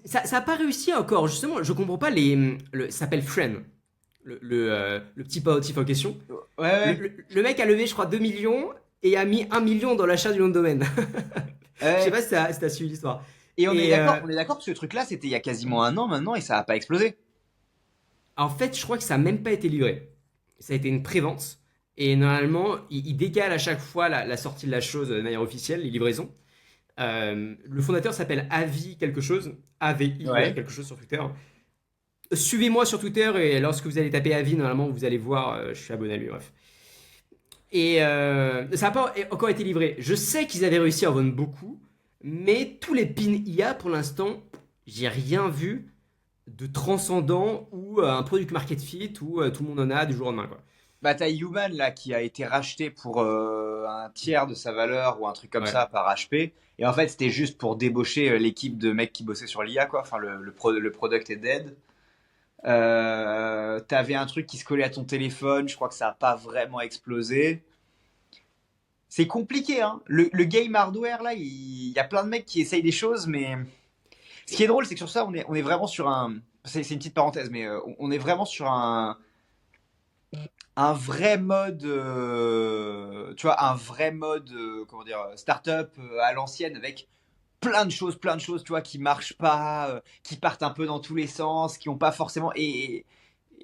Ça a pas réussi encore, justement, je comprends pas ça s'appelle Friend, le petit pendentif en question. Ouais, ouais. Le mec a levé, je crois, 2 millions et a mis 1 million dans l'achat du nom de domaine. Je sais Ouais. pas si t'as suivi l'histoire. Et Et on est d'accord que ce truc-là, c'était il y a quasiment un an maintenant et ça a pas explosé. en fait, je crois que ça a même pas été livré. Ça a été une prévente. Et normalement, il décale à chaque fois la sortie de la chose de manière officielle, les livraisons. Le fondateur s'appelle Avi quelque chose, AVI Ouais. quelque chose sur Twitter. Suivez-moi sur Twitter et lorsque vous allez taper Avi, normalement vous allez voir, je suis abonné à lui, bref. Et ça n'a pas encore été livré. Je sais qu'ils avaient réussi à en vendre beaucoup, mais tous les pins IA pour l'instant, j'ai rien vu de transcendant ou un product market fit où tout le monde en a du jour au lendemain, quoi. Bah, t'as Human là qui a été racheté pour un tiers de sa valeur ou un truc comme Ouais. ça par HP. Et en fait, c'était juste pour débaucher l'équipe de mecs qui bossaient sur l'IA, quoi. Enfin, le product est dead. T'avais un truc qui se collait à ton téléphone. Je crois que ça a pas vraiment explosé. C'est compliqué, hein. Le game hardware, là, il y a plein de mecs qui essayent des choses, mais ce qui est drôle, c'est que sur ça, on est vraiment sur un. C'est une petite parenthèse, mais on est vraiment sur un vrai mode, tu vois, un vrai mode, comment dire, startup à l'ancienne avec plein de choses, tu vois, qui marchent pas, qui partent un peu dans tous les sens, qui ont pas forcément. Et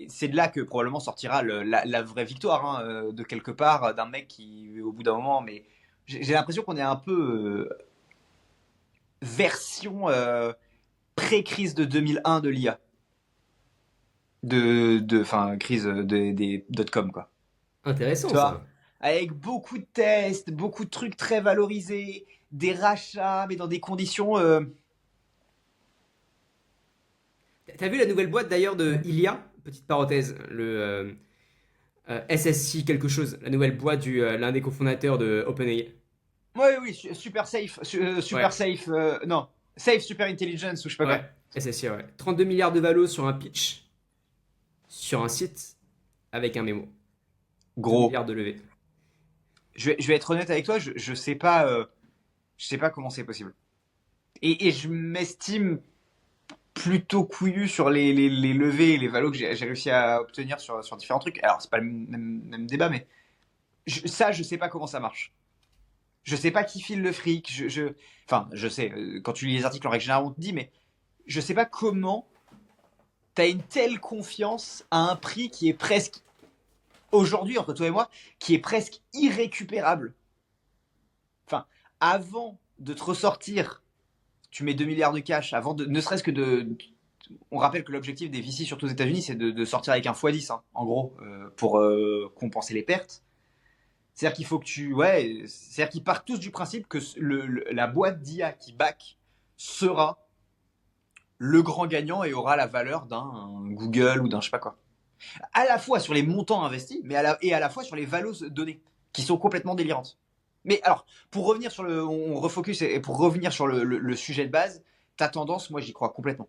c'est de là que probablement sortira la vraie victoire, hein, de quelque part, d'un mec qui, au bout d'un moment, mais j'ai l'impression qu'on est un peu version pré-crise de 2001 de l'IA. Enfin, crise des dot-com, quoi. Intéressant Tu vois, ça. avec beaucoup de tests, beaucoup de trucs très valorisés, des rachats, mais dans des conditions. T'as vu la nouvelle boîte d'ailleurs de Ilia? Petite parenthèse, SSC quelque chose, la nouvelle boîte du l'un des cofondateurs de OpenAI. Oui, oui, super safe, super Ouais, safe, non, safe super intelligence ou je sais pas ouais, quoi. SSC, ouais. 32 milliards de valos sur un pitch, sur un site, avec un mémo. 2 Gros, milliards de levée. je vais être honnête avec toi, je sais pas comment c'est possible. Et je m'estime plutôt couillu sur les levées et les valos que j'ai réussi à obtenir sur différents trucs. Alors, c'est pas le même débat, mais ça, je sais pas comment ça marche. Je sais pas qui file le fric. Enfin, je sais, quand tu lis les articles en règle générale, on te dit, mais je sais pas comment t'as une telle confiance à un prix qui est presque, aujourd'hui, entre toi et moi, qui est presque irrécupérable. Enfin, avant de te ressortir, tu mets 2 milliards de cash, avant de, ne serait-ce que de. On rappelle que l'objectif des VC, surtout aux États-Unis, c'est de sortir avec un x10, hein, en gros, pour compenser les pertes. C'est-à-dire qu'il faut que tu. Ouais, c'est-à-dire qu'ils partent tous du principe que la boîte d'IA qui back sera le grand gagnant et aura la valeur d'un Google ou d'un je sais pas quoi. À la fois sur les montants investis, mais et à la fois sur les valos données, qui sont complètement délirantes. Mais alors, pour revenir sur on refocus et pour revenir sur le sujet de base, ta tendance, moi j'y crois complètement.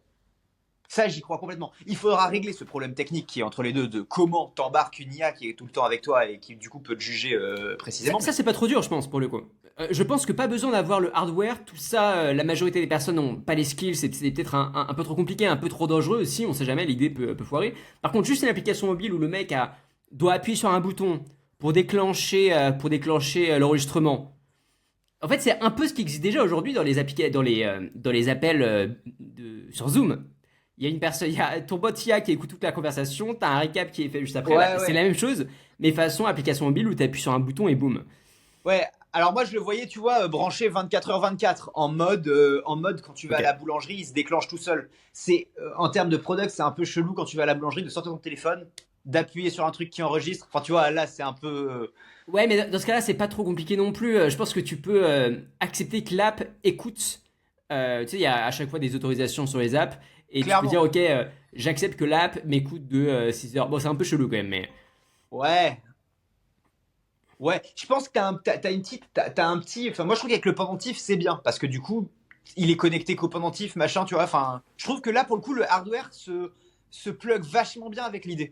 Ça, j'y crois complètement. Il faudra régler ce problème technique qui est entre les deux de comment t'embarques une IA qui est tout le temps avec toi et qui du coup peut te juger Ça, précisément. ça, Mais c'est pas trop dur, je pense, pour le coup. Je pense que pas besoin d'avoir le hardware, tout ça, la majorité des personnes n'ont pas les skills, c'est peut-être un peu trop compliqué, un peu trop dangereux aussi, on sait jamais, l'idée peut foirer. Par contre, juste une application mobile où le mec doit appuyer sur un bouton pour déclencher l'enregistrement. En fait, c'est un peu ce qui existe déjà aujourd'hui dans les, dans les appels sur Zoom. Il y a une personne, il y a ton bot IA qui écoute toute la conversation, t'as un récap qui est fait juste après. Bah, ouais, c'est ouais, la même chose, mais façon application mobile où tu appuies sur un bouton et boum. ouais. Alors moi je le voyais, tu vois, branché 24h/24 en mode quand tu vas Ok. à la boulangerie, il se déclenche tout seul. C'est en termes de product, c'est un peu chelou quand tu vas à la boulangerie de sortir ton téléphone, d'appuyer sur un truc qui enregistre. Enfin, tu vois, là c'est un peu Ouais, mais dans ce cas-là, c'est pas trop compliqué non plus. Je pense que tu peux accepter que l'app écoute. Tu sais, il y a à chaque fois des autorisations sur les apps. Et tu peux dire, clairement. ok, j'accepte que l'app m'écoute de 6 heures. Bon, c'est un peu chelou quand même, mais. Ouais, ouais, je pense que t'as une petite, t'as un petit. Enfin, moi, je trouve qu'avec le pendentif, c'est bien parce que du coup, il est connecté qu'au pendentif, machin, tu vois. Enfin, je trouve que là, pour le coup, le hardware se plug vachement bien avec l'idée.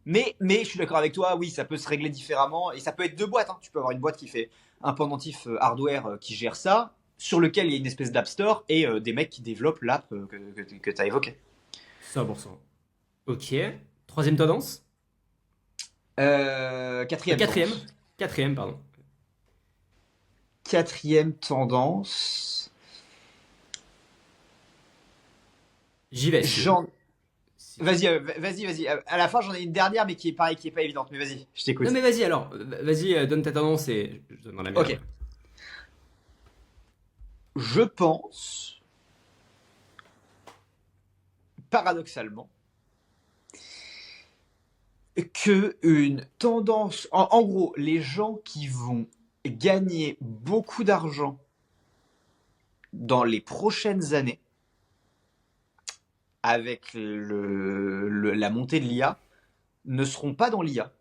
Mais je suis d'accord avec toi, oui, ça peut se régler différemment et ça peut être deux boîtes, hein. Tu peux avoir une boîte qui fait un pendentif hardware qui gère ça, sur lequel il y a une espèce d'app store et des mecs qui développent l'app que tu as évoqué. 100%. Ok. Troisième tendance. Quatrième Quatrième. tendance. Quatrième, pardon. Quatrième tendance. J'y vais si tu veux. J'en Si tu Vas-y, veux. vas-y. À la fin, j'en ai une dernière, mais qui est pareil, qui est pas évidente. Mais vas-y, je Non, t'écoute. mais vas-y alors. Vas-y, donne ta tendance et je donne dans la mienne Ok. après. Je pense, paradoxalement, que une tendance, en gros, les gens qui vont gagner beaucoup d'argent dans les prochaines années avec la montée de l'IA, ne seront pas dans l'IA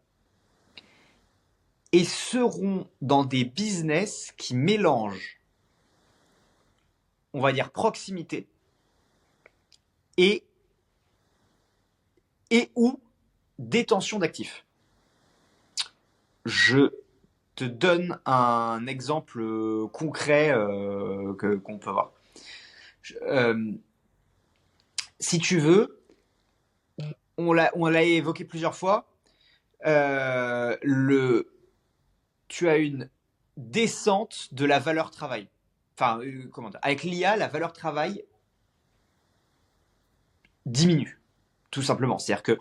et seront dans des business qui mélangent, on va dire, proximité et ou détention d'actifs. Je te donne un exemple concret qu'on peut voir. Si tu veux, on l'a évoqué plusieurs fois, tu as une descente de la valeur travail. Enfin, comment dire, avec l'IA, la valeur travail diminue, tout simplement. C'est-à-dire que,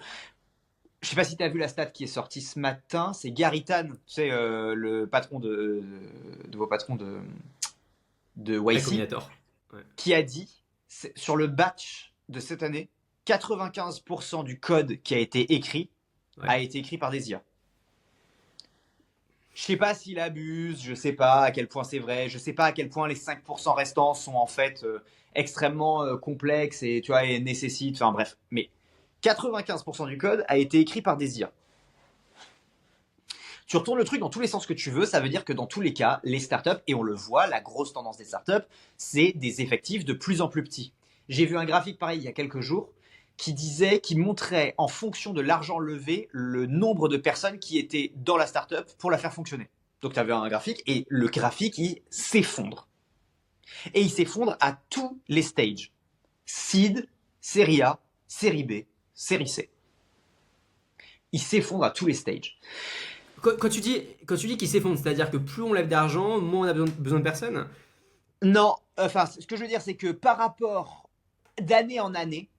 je sais pas si tu as vu la stat qui est sortie ce matin, c'est Gary Tan, tu sais, le patron de vos patrons de Ouais, YC, Combinator. Ouais. qui a dit, sur le batch de cette année, 95% du code qui a été écrit a été écrit par des IA. Je sais pas s'il abuse, je sais pas à quel point c'est vrai, je sais pas à quel point les 5% restants sont en fait extrêmement complexes et tu vois et nécessitent, enfin bref, mais 95% du code a été écrit par des IA. Tu retournes le truc dans tous les sens que tu veux, ça veut dire que dans tous les cas, les startups, et on le voit, la grosse tendance des startups, c'est des effectifs de plus en plus petits. J'ai vu un graphique pareil il y a quelques jours qui montrait en fonction de l'argent levé le nombre de personnes qui étaient dans la startup pour la faire fonctionner. Donc tu avais un graphique et le graphique il s'effondre. Et il s'effondre à tous les stages. Seed, série A, série B, série C. Il s'effondre à tous les stages. Quand tu dis qu'il s'effondre, c'est-à-dire que plus on lève d'argent, moins on a besoin de personnes? Non, enfin, ce que je veux dire, c'est que par rapport d'année en année,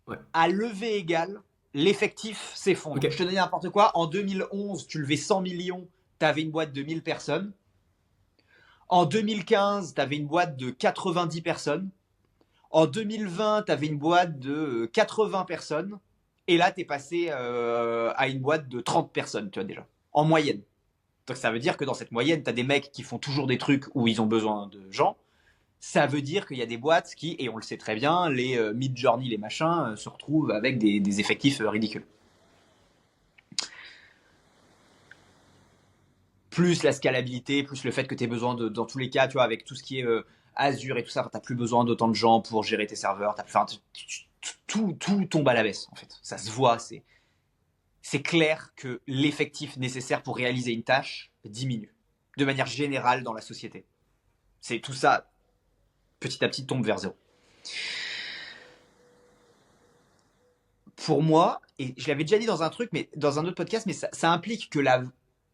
Ouais. à levée égale, l'effectif s'effondre. Ok. Je te donne n'importe quoi. En 2011, tu levais 100 millions, tu avais une boîte de 1000 personnes. En 2015, tu avais une boîte de 90 personnes. En 2020, tu avais une boîte de 80 personnes. Et là, tu es passé à une boîte de 30 personnes, tu vois déjà, en moyenne. Donc ça veut dire que dans cette moyenne, tu as des mecs qui font toujours des trucs où ils ont besoin de gens. Ça veut dire qu'il y a des boîtes qui, et on le sait très bien, les Midjourney, les machins, se retrouvent avec des effectifs ridicules. Plus la scalabilité, plus le fait que tu aies besoin de, dans tous les cas, tu vois, avec tout ce qui est Azure et tout ça, tu n'as plus besoin d'autant de gens pour gérer tes serveurs. Tout tombe à la baisse, en fait. Ça se voit, c'est clair que l'effectif nécessaire pour réaliser une tâche diminue, de manière générale dans la société. C'est tout ça, petit à petit, tombe vers zéro. Pour moi, et je l'avais déjà dit dans un truc, mais dans un autre podcast, mais ça implique que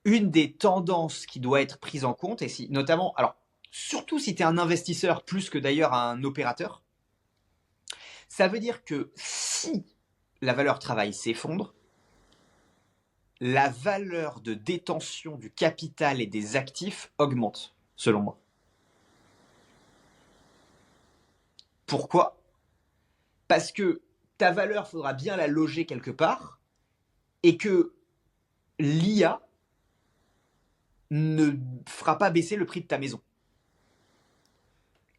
une des tendances qui doit être prise en compte, et si, notamment, alors, surtout si tu es un investisseur plus que d'ailleurs un opérateur, ça veut dire que si la valeur travail s'effondre, la valeur de détention du capital et des actifs augmente, selon moi. Pourquoi? Parce que ta valeur, faudra bien la loger quelque part, et que l'IA ne fera pas baisser le prix de ta maison.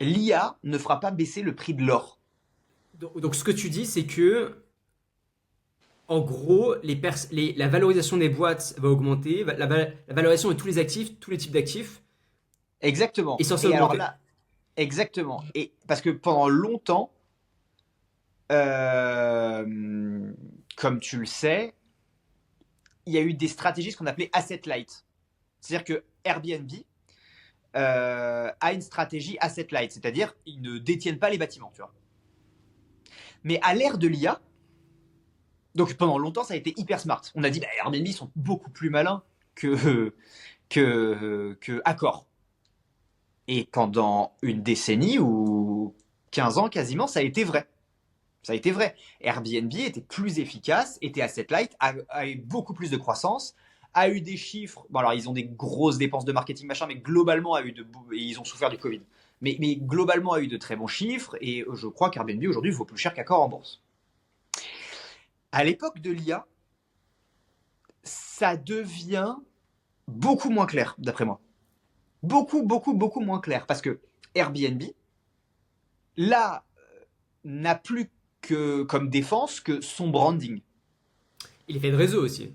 L'IA ne fera pas baisser le prix de l'or. Donc ce que tu dis, c'est que, en gros, la valorisation des boîtes va augmenter, la valorisation de tous les actifs, tous les types d'actifs, Exactement. est censée Et alors augmenter. là, exactement. Et parce que pendant longtemps, comme tu le sais, il y a eu des stratégies, ce qu'on appelait asset light. C'est-à-dire que Airbnb a une stratégie asset light, c'est-à-dire ils ne détiennent pas les bâtiments, tu vois. Mais à l'ère de l'IA, donc pendant longtemps, ça a été hyper smart. On a dit, bah, Airbnb sont beaucoup plus malins que Accor. Et pendant une décennie ou 15 ans quasiment, ça a été vrai. Ça a été vrai. Airbnb était plus efficace, était asset light, a eu beaucoup plus de croissance, a eu des chiffres. Bon, alors ils ont des grosses dépenses de marketing, machin, mais globalement, et ils ont souffert du Covid. Mais globalement, a eu de très bons chiffres, et je crois qu'Airbnb aujourd'hui vaut plus cher qu'Accor en bourse. À l'époque de l'IA, ça devient beaucoup moins clair, d'après moi. Beaucoup moins clair. Parce que Airbnb, là, n'a plus que comme défense que son branding. Il fait de réseau aussi.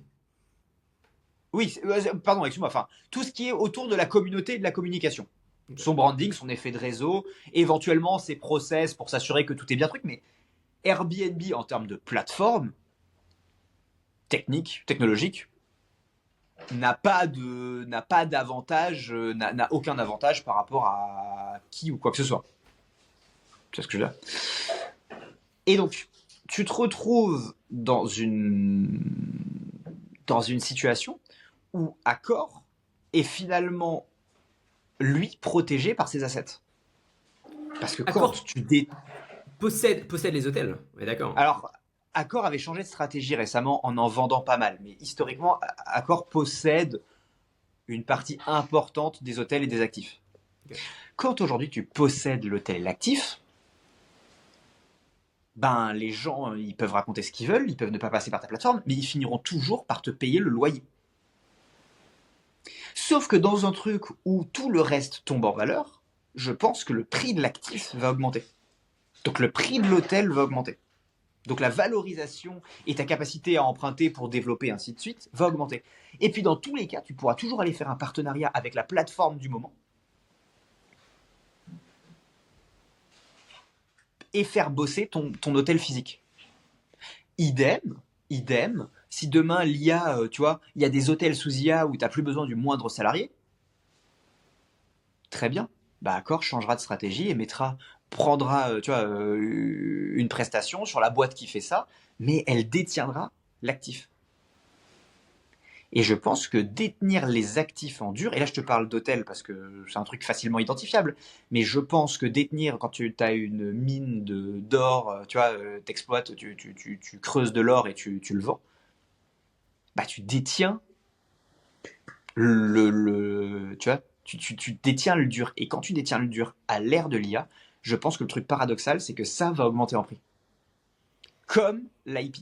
Oui, pardon, excuse-moi. Enfin, tout ce qui est autour de la communauté et de la communication. Ok. Son branding, son effet de réseau, éventuellement ses process pour s'assurer que tout est bien truc. Mais Airbnb, en termes de plateforme, technique, technologique, n'a pas d'avantage, n'a aucun avantage par rapport à qui ou quoi que ce soit. C'est ce que je veux dire. Et donc, tu te retrouves dans une situation où Accor est finalement, lui, protégé par ses assets. Parce que quand Accor tu dé... possède les hôtels. On est d'accord. Alors, Accor avait changé de stratégie récemment en vendant pas mal, mais historiquement, Accor possède une partie importante des hôtels et des actifs. Ok. Quand aujourd'hui tu possèdes l'hôtel et l'actif, ben les gens ils peuvent raconter ce qu'ils veulent, ils peuvent ne pas passer par ta plateforme, mais ils finiront toujours par te payer le loyer. Sauf que dans un truc où tout le reste tombe en valeur, je pense que le prix de l'actif va augmenter. Donc le prix de l'hôtel va augmenter. Donc la valorisation et ta capacité à emprunter pour développer ainsi de suite va augmenter. Et puis dans tous les cas, tu pourras toujours aller faire un partenariat avec la plateforme du moment et faire bosser ton hôtel physique. Idem, idem, si demain l'IA, tu vois, il y a des hôtels sous IA où tu n'as plus besoin du moindre salarié, très bien. Bah Accor changera de stratégie et prendra, tu vois, une prestation sur la boîte qui fait ça, mais elle détiendra l'actif. Et je pense que détenir les actifs en dur, et là je te parle d'hôtel parce que c'est un truc facilement identifiable, mais je pense que détenir, quand tu as une mine d'or, tu vois, t'exploites, tu creuses de l'or et tu le vends, bah tu détiens tu vois, tu détiens le dur. Et quand tu détiens le dur à l'ère de l'IA, je pense que le truc paradoxal, c'est que ça va augmenter en prix. Comme l'IP.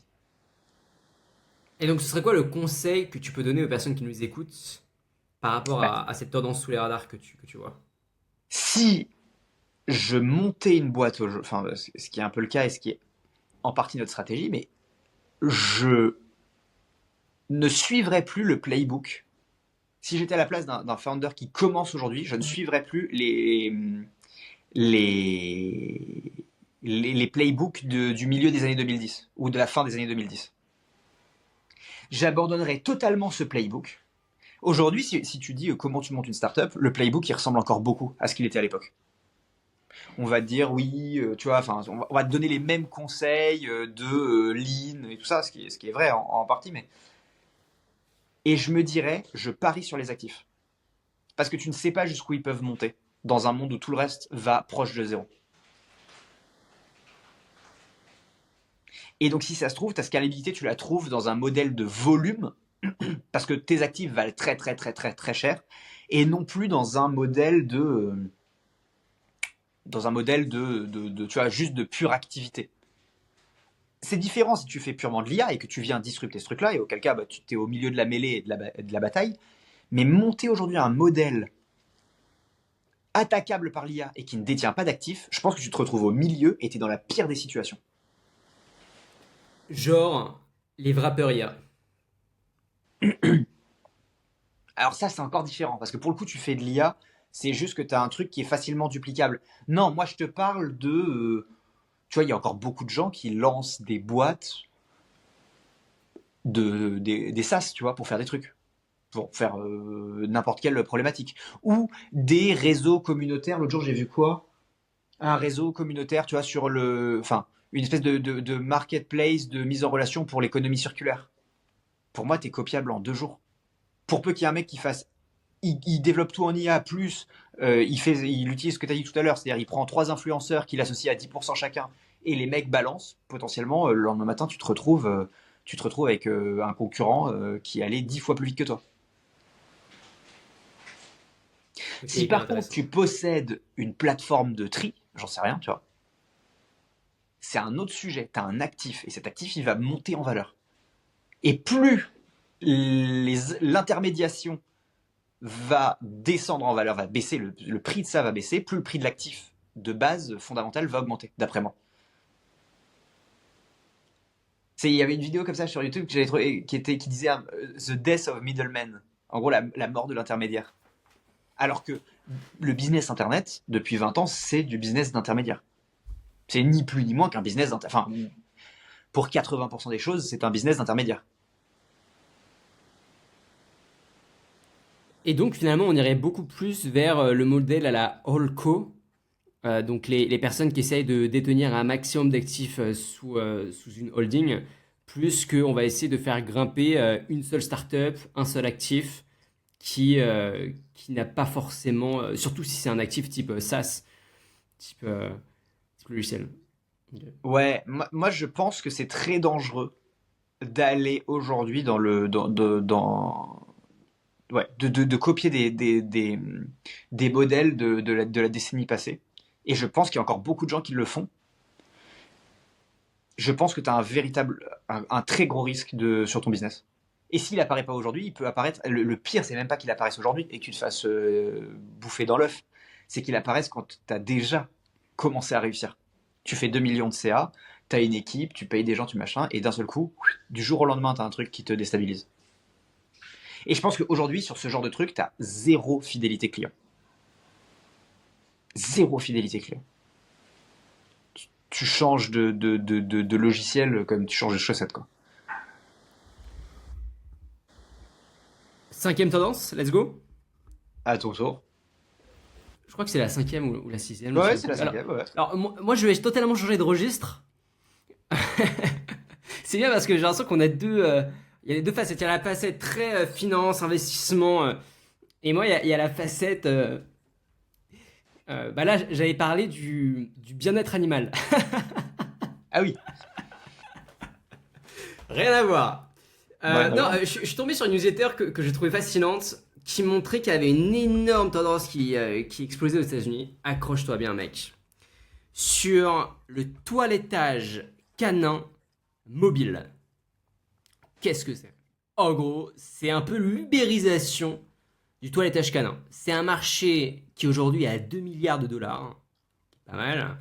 Et donc, ce serait quoi le conseil que tu peux donner aux personnes qui nous écoutent par rapport Bah, à cette tendance sous les radars que tu vois? si je montais une boîte, enfin, ce qui est un peu le cas et ce qui est en partie notre stratégie, mais je ne suivrai plus le playbook. Si j'étais à la place d'un founder qui commence aujourd'hui, je ne suivrais plus les, les playbooks du milieu des années 2010 ou de la fin des années 2010. J'abandonnerais totalement ce playbook. Aujourd'hui, si tu dis comment tu montes une startup, le playbook il ressemble encore beaucoup à ce qu'il était à l'époque. On va te dire oui, tu vois, enfin, on va te donner les mêmes conseils de lean et tout ça, ce qui est vrai en partie, mais et je me dirais, je parie sur les actifs. Parce que tu ne sais pas jusqu'où ils peuvent monter dans un monde où tout le reste va proche de zéro. Et donc, si ça se trouve, ta scalabilité, tu la trouves dans un modèle de volume, parce que tes actifs valent très, très, très, très, très cher, et non plus dans un modèle tu vois, juste de pure activité. C'est différent si tu fais purement de l'IA et que tu viens disrupter ce truc-là, et auquel cas, bah, tu es au milieu de la mêlée et de la bataille. Mais monter aujourd'hui un modèle attaquable par l'IA et qui ne détient pas d'actifs, je pense que tu te retrouves au milieu et tu es dans la pire des situations. Genre, les wrappers IA. Alors ça, c'est encore différent, parce que pour le coup, tu fais de l'IA, c'est juste que tu as un truc qui est facilement duplicable. Non, moi, je te parle de... tu vois, il y a encore beaucoup de gens qui lancent des boîtes, des SaaS, tu vois, pour faire des trucs, pour faire n'importe quelle problématique. Ou des réseaux communautaires. L'autre jour, j'ai vu quoi? Un réseau communautaire, tu vois, sur le... Enfin, une espèce de marketplace de mise en relation pour l'économie circulaire. Pour moi, t'es copiable en 2 jours. Pour peu qu'il y ait un mec qui fasse il développe tout en IA, plus il utilise ce que tu as dit tout à l'heure, c'est-à-dire il prend 3 influenceurs qu'il associe à 10% chacun, et les mecs balancent, potentiellement, le lendemain matin, tu te retrouves avec un concurrent qui allait 10 fois plus vite que toi. Ok, Si hyper par contre intéressant. tu possèdes une plateforme de tri, j'en sais rien, tu vois, c'est un autre sujet, tu as un actif, et cet actif, il va monter en valeur. Et plus l'intermédiation va descendre en valeur, va baisser, le prix de ça va baisser, plus le prix de l'actif de base fondamental va augmenter, d'après moi. Il y avait une vidéo comme ça sur YouTube que j'avais trouvé, qui disait The Death of Middlemen. En gros, la mort de l'intermédiaire. Alors que le business internet, depuis 20 ans, c'est du business d'intermédiaire. C'est ni plus ni moins qu'un business d'intermédiaire. Enfin, pour 80% des choses, c'est un business d'intermédiaire. Et donc finalement, on irait beaucoup plus vers le modèle à la Holdco, donc les personnes qui essayent de détenir un maximum d'actifs sous une holding, plus qu'on va essayer de faire grimper une seule startup, un seul actif, qui n'a pas forcément, surtout si c'est un actif type SaaS, type, type logiciel. Ok. Ouais, moi je pense que c'est très dangereux d'aller aujourd'hui ouais, de copier des modèles de la décennie passée. Et je pense qu'il y a encore beaucoup de gens qui le font. Je pense que tu as un très gros risque sur ton business. Et s'il apparaît pas aujourd'hui, il peut apparaître. Le pire, c'est même pas qu'il apparaisse aujourd'hui et que tu te fasses bouffer dans l'œuf. C'est qu'il apparaisse quand tu as déjà commencé à réussir. Tu fais 2 millions de CA, tu as une équipe, tu payes des gens, tu machin, et d'un seul coup, du jour au lendemain, tu as un truc qui te déstabilise. Et je pense qu'aujourd'hui, sur ce genre de truc, tu as zéro fidélité client. Zéro fidélité client. Tu changes de logiciel comme tu changes de chaussettes, quoi. Cinquième tendance, let's go. À ton tour. Je crois que c'est la cinquième ou la sixième. Je Ouais, sais c'est la plus. cinquième, ouais. Alors, moi, je vais totalement changer de registre. C'est bien parce que j'ai l'impression qu'on a il y a les deux facettes. Il y a la facette très finance, investissement. Et moi, il y a la facette. Bah là, j'avais parlé du bien-être animal. Ah oui. Rien à voir. Ouais, Non, d'accord. je suis tombé sur une newsletter que j'ai trouvée fascinante, qui montrait qu'il y avait une énorme tendance qui explosait aux États-Unis. Accroche-toi bien, mec. Sur le toilettage canin mobile. Qu'est-ce que c'est? En gros, c'est un peu l'ubérisation du toilettage canin. C'est un marché qui aujourd'hui est à 2 milliards de dollars, pas mal,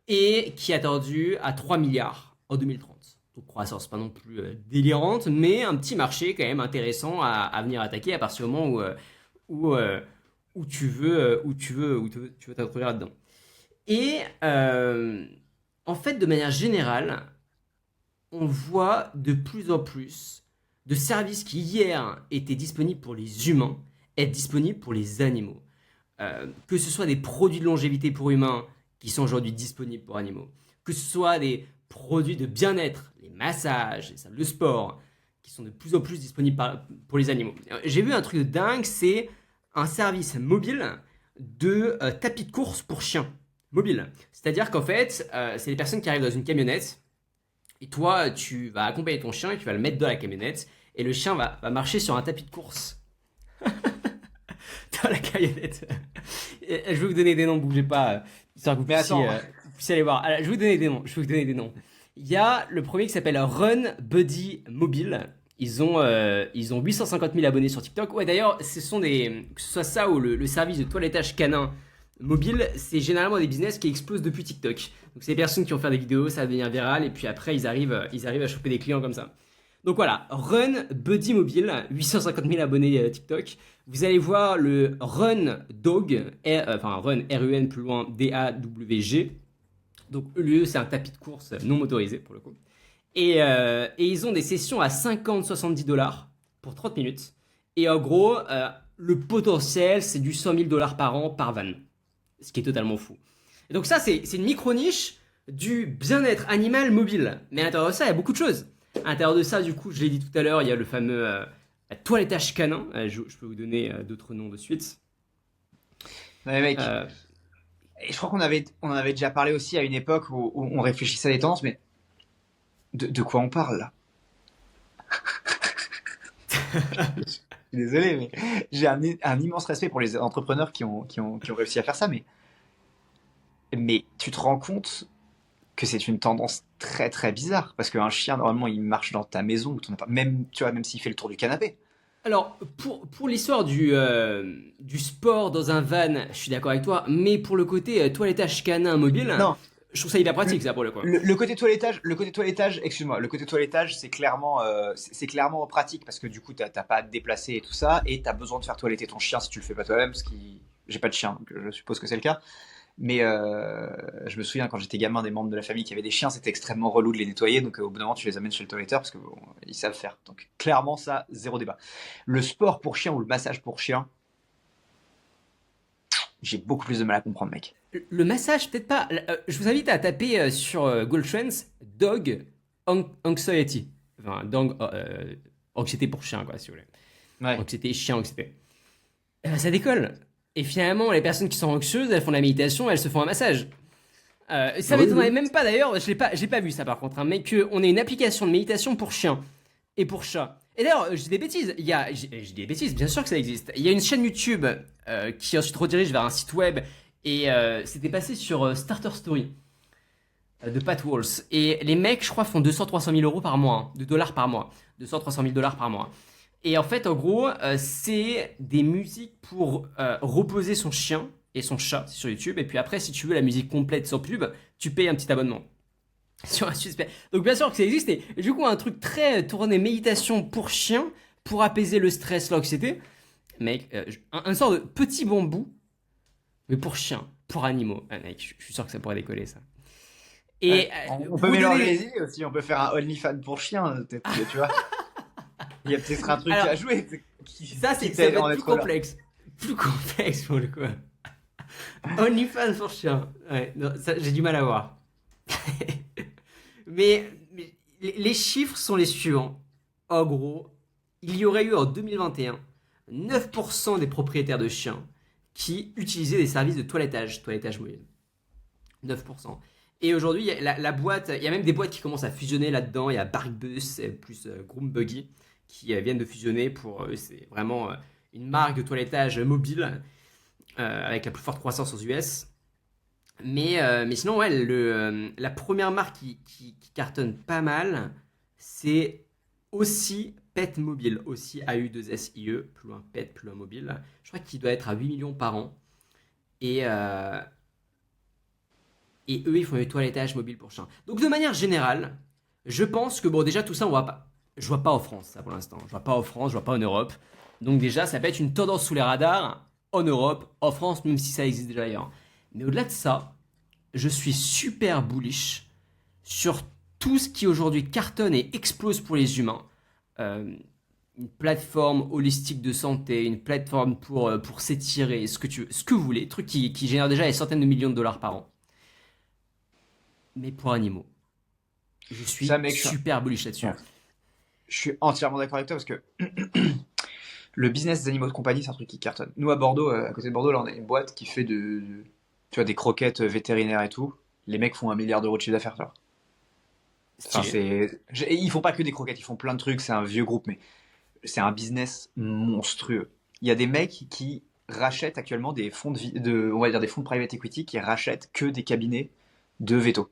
et qui est attendu à 3 milliards en 2030. Donc croissance pas non plus délirante, mais un petit marché quand même intéressant à venir attaquer à partir du moment où tu veux t'introduire là-dedans. Et en fait, de manière générale, on voit de plus en plus de services qui hier étaient disponibles pour les humains être disponibles pour les animaux. Que ce soit des produits de longévité pour humains qui sont aujourd'hui disponibles pour animaux, que ce soit des produits de bien-être, les massages, les salles de sport, qui sont de plus en plus disponibles pour les animaux. J'ai vu un truc de dingue, c'est un service mobile de tapis de course pour chiens. Mobile. C'est-à-dire qu'en fait, c'est les personnes qui arrivent dans une camionnette, et toi, tu vas accompagner ton chien et tu vas le mettre dans la camionnette, et le chien va marcher sur un tapis de course dans la camionnette. Je vais vous donner des noms, bougez pas, histoire que vous Mais attends. puissiez aller voir. Alors, je vais vous donner des noms. Il y a le premier qui s'appelle Run Buddy Mobile. Ils ont 850 000 abonnés sur TikTok. Ouais, d'ailleurs, que ce soit ça ou le service de toilettage canin mobile, c'est généralement des business qui explosent depuis TikTok. Donc, c'est des personnes qui vont faire des vidéos, ça va devenir viral, et puis après, ils arrivent à choper des clients comme ça. Donc voilà, Run Buddy Mobile, 850 000 abonnés TikTok. Vous allez voir le Run Dog, Run RUN plus loin DAWG. Donc eux, c'est un tapis de course non motorisé pour le coup. Et ils ont des sessions à 50-70 $ pour 30 minutes. Et en gros, le potentiel, c'est du 100 000 $ par an par van. Ce qui est totalement fou. Et donc ça, c'est une micro-niche du bien-être animal mobile. Mais à l'intérieur de ça, il y a beaucoup de choses. À l'intérieur de ça, du coup, je l'ai dit tout à l'heure, il y a le fameux toilettage canin. Je peux vous donner d'autres noms de suite. Ouais, mec. Et je crois on en avait déjà parlé aussi à une époque où on réfléchissait à des tendances, mais de quoi on parle là? Je suis désolé, mais j'ai un immense respect pour les entrepreneurs qui ont réussi à faire ça, mais tu te rends compte que c'est une tendance très très bizarre, parce qu'un chien, normalement, il marche dans ta maison, ou même, tu vois, même s'il fait le tour du canapé. Alors, pour l'histoire du sport dans un van, je suis d'accord avec toi, mais pour le côté toilettage canin mobile, Non, Je trouve ça hyper pratique, ça, pour le coup. Le côté toilettage, excuse-moi, le côté toilettage, c'est clairement pratique parce que du coup, t'as pas à te déplacer et tout ça, et t'as besoin de faire toiletter ton chien si tu le fais pas toi-même, j'ai pas de chien, donc je suppose que c'est le cas. Mais je me souviens quand j'étais gamin, des membres de la famille qui avaient des chiens, c'était extrêmement relou de les nettoyer, donc au bout d'un moment, tu les amènes chez le toiletteur parce que bon, ils savent faire. Donc clairement, ça, zéro débat. Le sport pour chien ou le massage pour chien, j'ai beaucoup plus de mal à comprendre, mec. Le massage, peut-être pas. Je vous invite à taper sur Google Trends Dog Anxiety. Enfin, dog, anxiété pour chien, quoi, si vous voulez. Ouais. Anxiété, chien, anxiété. Ça décolle. Et finalement, les personnes qui sont anxieuses, elles font de la méditation, elles se font un massage. Ça Oui, m'étonnerait oui. même pas d'ailleurs, j'ai pas vu ça par contre, hein, mais qu'on ait une application de méditation pour chien et pour chat. Et d'ailleurs, je dis des bêtises, je dis des bêtises, bien sûr que ça existe. Il y a une chaîne YouTube qui ensuite redirige vers un site web et c'était passé sur Starter Story de Pat Walls. Et les mecs, je crois, font 200-300 000 euros par mois, hein, de dollars par mois. 200-300 000 dollars par mois. Et en fait, en gros, c'est des musiques pour reposer son chien et son chat sur YouTube. Et puis après, si tu veux la musique complète sans pub, tu payes un petit abonnement. Sur un suspect. Donc bien sûr que ça existe. Et du coup, un truc très tourné méditation pour chien, pour apaiser le stress, l'anxiété. Mec, un sort de petit bambou, mais pour chien, pour animaux. Ah, mec, je suis sûr que ça pourrait décoller, ça. Et Ouais. On peut vous mélanger donnez... les idées aussi, on peut faire un OnlyFans pour chien, peut-être, tu vois. Il y a peut-être un truc Alors, à jouer ça, qui ça t'aide va à en être plus être là. complexe. Plus complexe pour le coup. OnlyFans pour chien. Ouais, non, ça, j'ai du mal à voir. mais les chiffres sont les suivants. En gros, il y aurait eu en 2021 9% des propriétaires de chiens qui utilisaient des services de toilettage mobile. 9%. Et aujourd'hui, la boîte, il y a même des boîtes qui commencent à fusionner là-dedans. Il y a Barkbus plus Groombuggy qui viennent de fusionner pour c'est vraiment une marque de toilettage mobile avec la plus forte croissance aux US. Mais sinon, ouais, la première marque qui cartonne pas mal, c'est aussi Pet Mobile, aussi AU2SIE, plus loin Pet, plus loin Mobile. Je crois qu'il doit être à 8 millions par an. Et, euh, et eux, ils font du toilettage mobile pour chiens. Donc de manière générale, je pense que bon, déjà tout ça, on voit pas. Je vois pas en France, ça pour l'instant. Je vois pas en France, je vois pas en Europe. Donc déjà, ça peut être une tendance sous les radars en Europe, en France, même si ça existe déjà ailleurs. Mais au-delà de ça, je suis super bullish sur tout ce qui aujourd'hui cartonne et explose pour les humains. Euh, une plateforme holistique de santé, une plateforme pour s'étirer, ce que vous voulez, truc qui génère déjà des centaines de millions de dollars par an. Mais pour animaux. Je Ça, suis mec, super bullish là-dessus. ouais. Je suis entièrement d'accord avec toi parce que le business des animaux de compagnie, c'est un truc qui cartonne. Nous, à Bordeaux, à côté de Bordeaux, là, on a une boîte qui fait tu vois, des croquettes vétérinaires et tout. Les mecs font 1 milliard d'euros de chiffre d'affaires, tu vois. Enfin, Stylé. ils font pas que des croquettes, ils font plein de trucs. C'est un vieux groupe, mais c'est un business monstrueux. Il y a des mecs qui rachètent actuellement des fonds on va dire des fonds de private equity qui rachètent que des cabinets de veto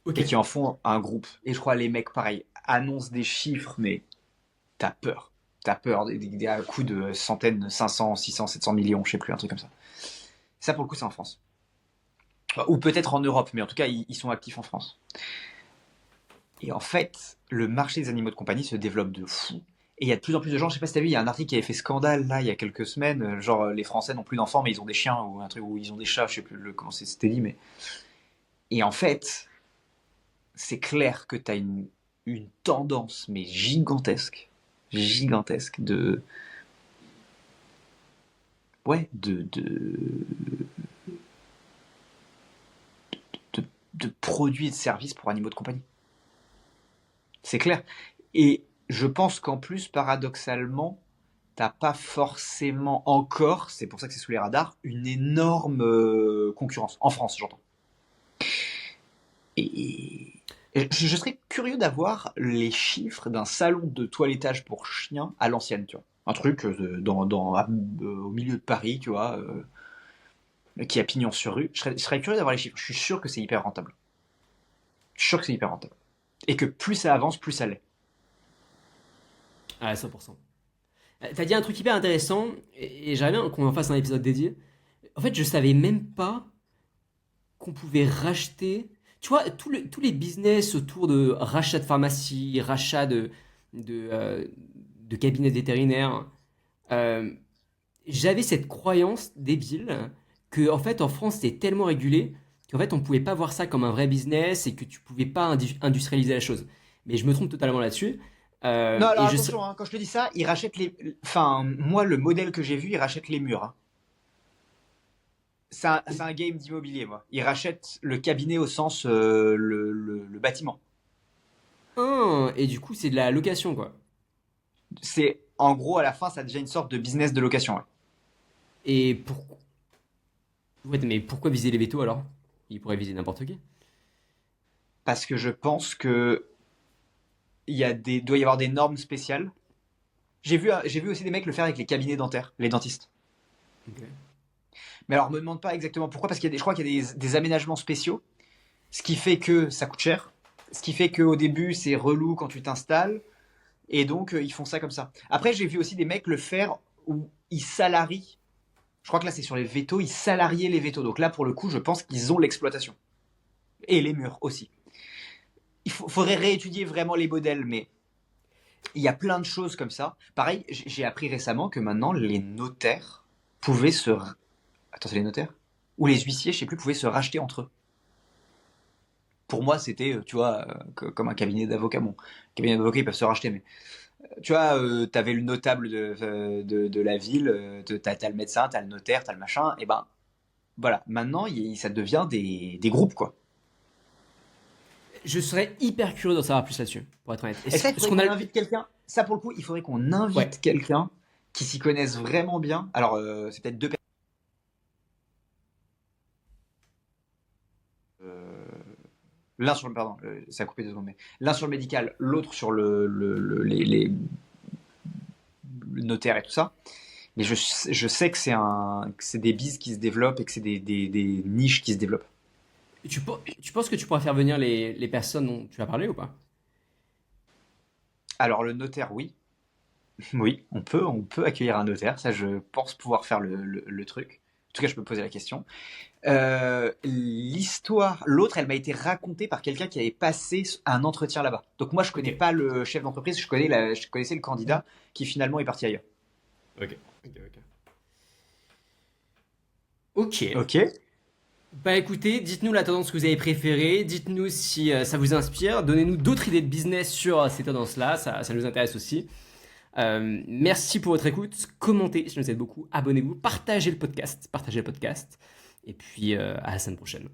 Ok. et qui en font un groupe. Et je crois les mecs, pareil, annoncent des chiffres, mais t'as peur. T'as peur à coût de centaines, 500, 600, 700 millions, je sais plus, un truc comme ça. Ça, pour le coup, c'est en France. Ou peut-être en Europe, mais en tout cas, ils sont actifs en France. Et en fait, le marché des animaux de compagnie se développe de fou. Et il y a de plus en plus de gens, je sais pas si t'as vu, il y a un article qui avait fait scandale là il y a quelques semaines, genre les Français n'ont plus d'enfants mais ils ont des chiens ou un truc où ils ont des chats, je sais plus comment c'était dit, mais et en fait, c'est clair que t'as une tendance mais gigantesque, gigantesque de ouais de, de produits et de services pour animaux de compagnie. C'est clair. Et je pense qu'en plus, paradoxalement, t'as pas forcément encore, c'est pour ça que c'est sous les radars, une énorme concurrence. En France, j'entends. Et je serais curieux d'avoir les chiffres d'un salon de toilettage pour chiens à l'ancienne, tu vois. Un truc au milieu de Paris, tu vois, qui a pignon sur rue. Je serais curieux d'avoir les chiffres. Je suis sûr que c'est hyper rentable. Je suis sûr que c'est hyper rentable. Et que plus ça avance, plus ça l'est. Ah, 100%. T'as dit un truc hyper intéressant, et j'aimerais bien qu'on en fasse un épisode dédié. En fait, je savais même pas qu'on pouvait racheter. Tu vois, tous les business autour de rachat de pharmacie, rachat de, euh, de cabinets vétérinaires, euh, j'avais cette croyance débile que, en fait, en France, c'était tellement régulé qu'en fait, on pouvait pas voir ça comme un vrai business et que tu pouvais pas industrialiser la chose. Mais je me trompe totalement là-dessus. Non, alors Et je attention, hein, quand je te dis ça, ils rachètent les. Enfin, moi, le modèle que j'ai vu, ils rachètent les murs, hein. C'est un game d'immobilier, moi. Ils rachètent le cabinet au sens le bâtiment. Et du coup, c'est de la location, quoi. C'est en gros à la fin, ça devient une sorte de business de location. Ouais. Et pourquoi? Ouais, mais pourquoi viser les vétos alors? Il pourrait viser n'importe qui. Parce que je pense que doit y avoir des normes spéciales. J'ai vu aussi des mecs le faire avec les cabinets dentaires, les dentistes. Ok. Mais alors, me demande pas exactement pourquoi, parce je crois qu'il y a des aménagements spéciaux, ce qui fait que ça coûte cher, ce qui fait qu'au début c'est relou quand tu t'installes, et donc ils font ça comme ça. Après, j'ai vu aussi des mecs le faire où ils salarient. Je crois que là c'est sur les vétos, ils salariaient les vétos. Donc là, pour le coup, je pense qu'ils ont l'exploitation. Et les murs aussi. Faudrait réétudier vraiment les modèles, mais il y a plein de choses comme ça. Pareil, j'ai appris récemment que maintenant les notaires pouvaient se. Attends, c'est les notaires? Ou les huissiers, je sais plus, pouvaient se racheter entre eux. Pour moi, c'était, tu vois, comme un cabinet d'avocats. Bon, cabinet d'avocats, ils peuvent se racheter, mais tu vois, t'avais le notable de la ville, t'as le médecin, t'as le notaire, t'as le machin, et ben voilà. Maintenant, ça devient des groupes, quoi. Je serais hyper curieux d'en savoir plus là-dessus, pour être honnête. Et ça, il Est-ce faudrait qu'on qu'on a... invite quelqu'un. Ça, pour le coup, il faudrait qu'on Ouais. invite quelqu'un qui s'y connaisse vraiment bien. Alors, c'est peut-être deux personnes. L'un sur le, pardon, ça a coupé 2 secondes, mais l'un sur le médical, l'autre sur le notaire et tout ça. Mais je sais que c'est des bises qui se développent et que c'est des niches qui se développent. Tu penses que tu pourras faire venir les personnes dont tu as parlé ou pas? Alors le notaire, oui. Oui, on peut accueillir un notaire, ça je pense pouvoir faire le truc. En tout cas, je peux poser la question. L'histoire, l'autre, elle m'a été racontée par quelqu'un qui avait passé un entretien là-bas. Donc moi, je Ok. connais pas le chef d'entreprise, je connaissais le candidat qui finalement est parti ailleurs. Ok. Ok, ok. Ok. Ok. Bah écoutez, dites-nous la tendance que vous avez préférée, dites-nous si ça vous inspire, donnez-nous d'autres idées de business sur ces tendances-là, ça nous intéresse aussi. Merci pour votre écoute, commentez, ça nous aide beaucoup, abonnez-vous, partagez le podcast, et puis à la semaine prochaine.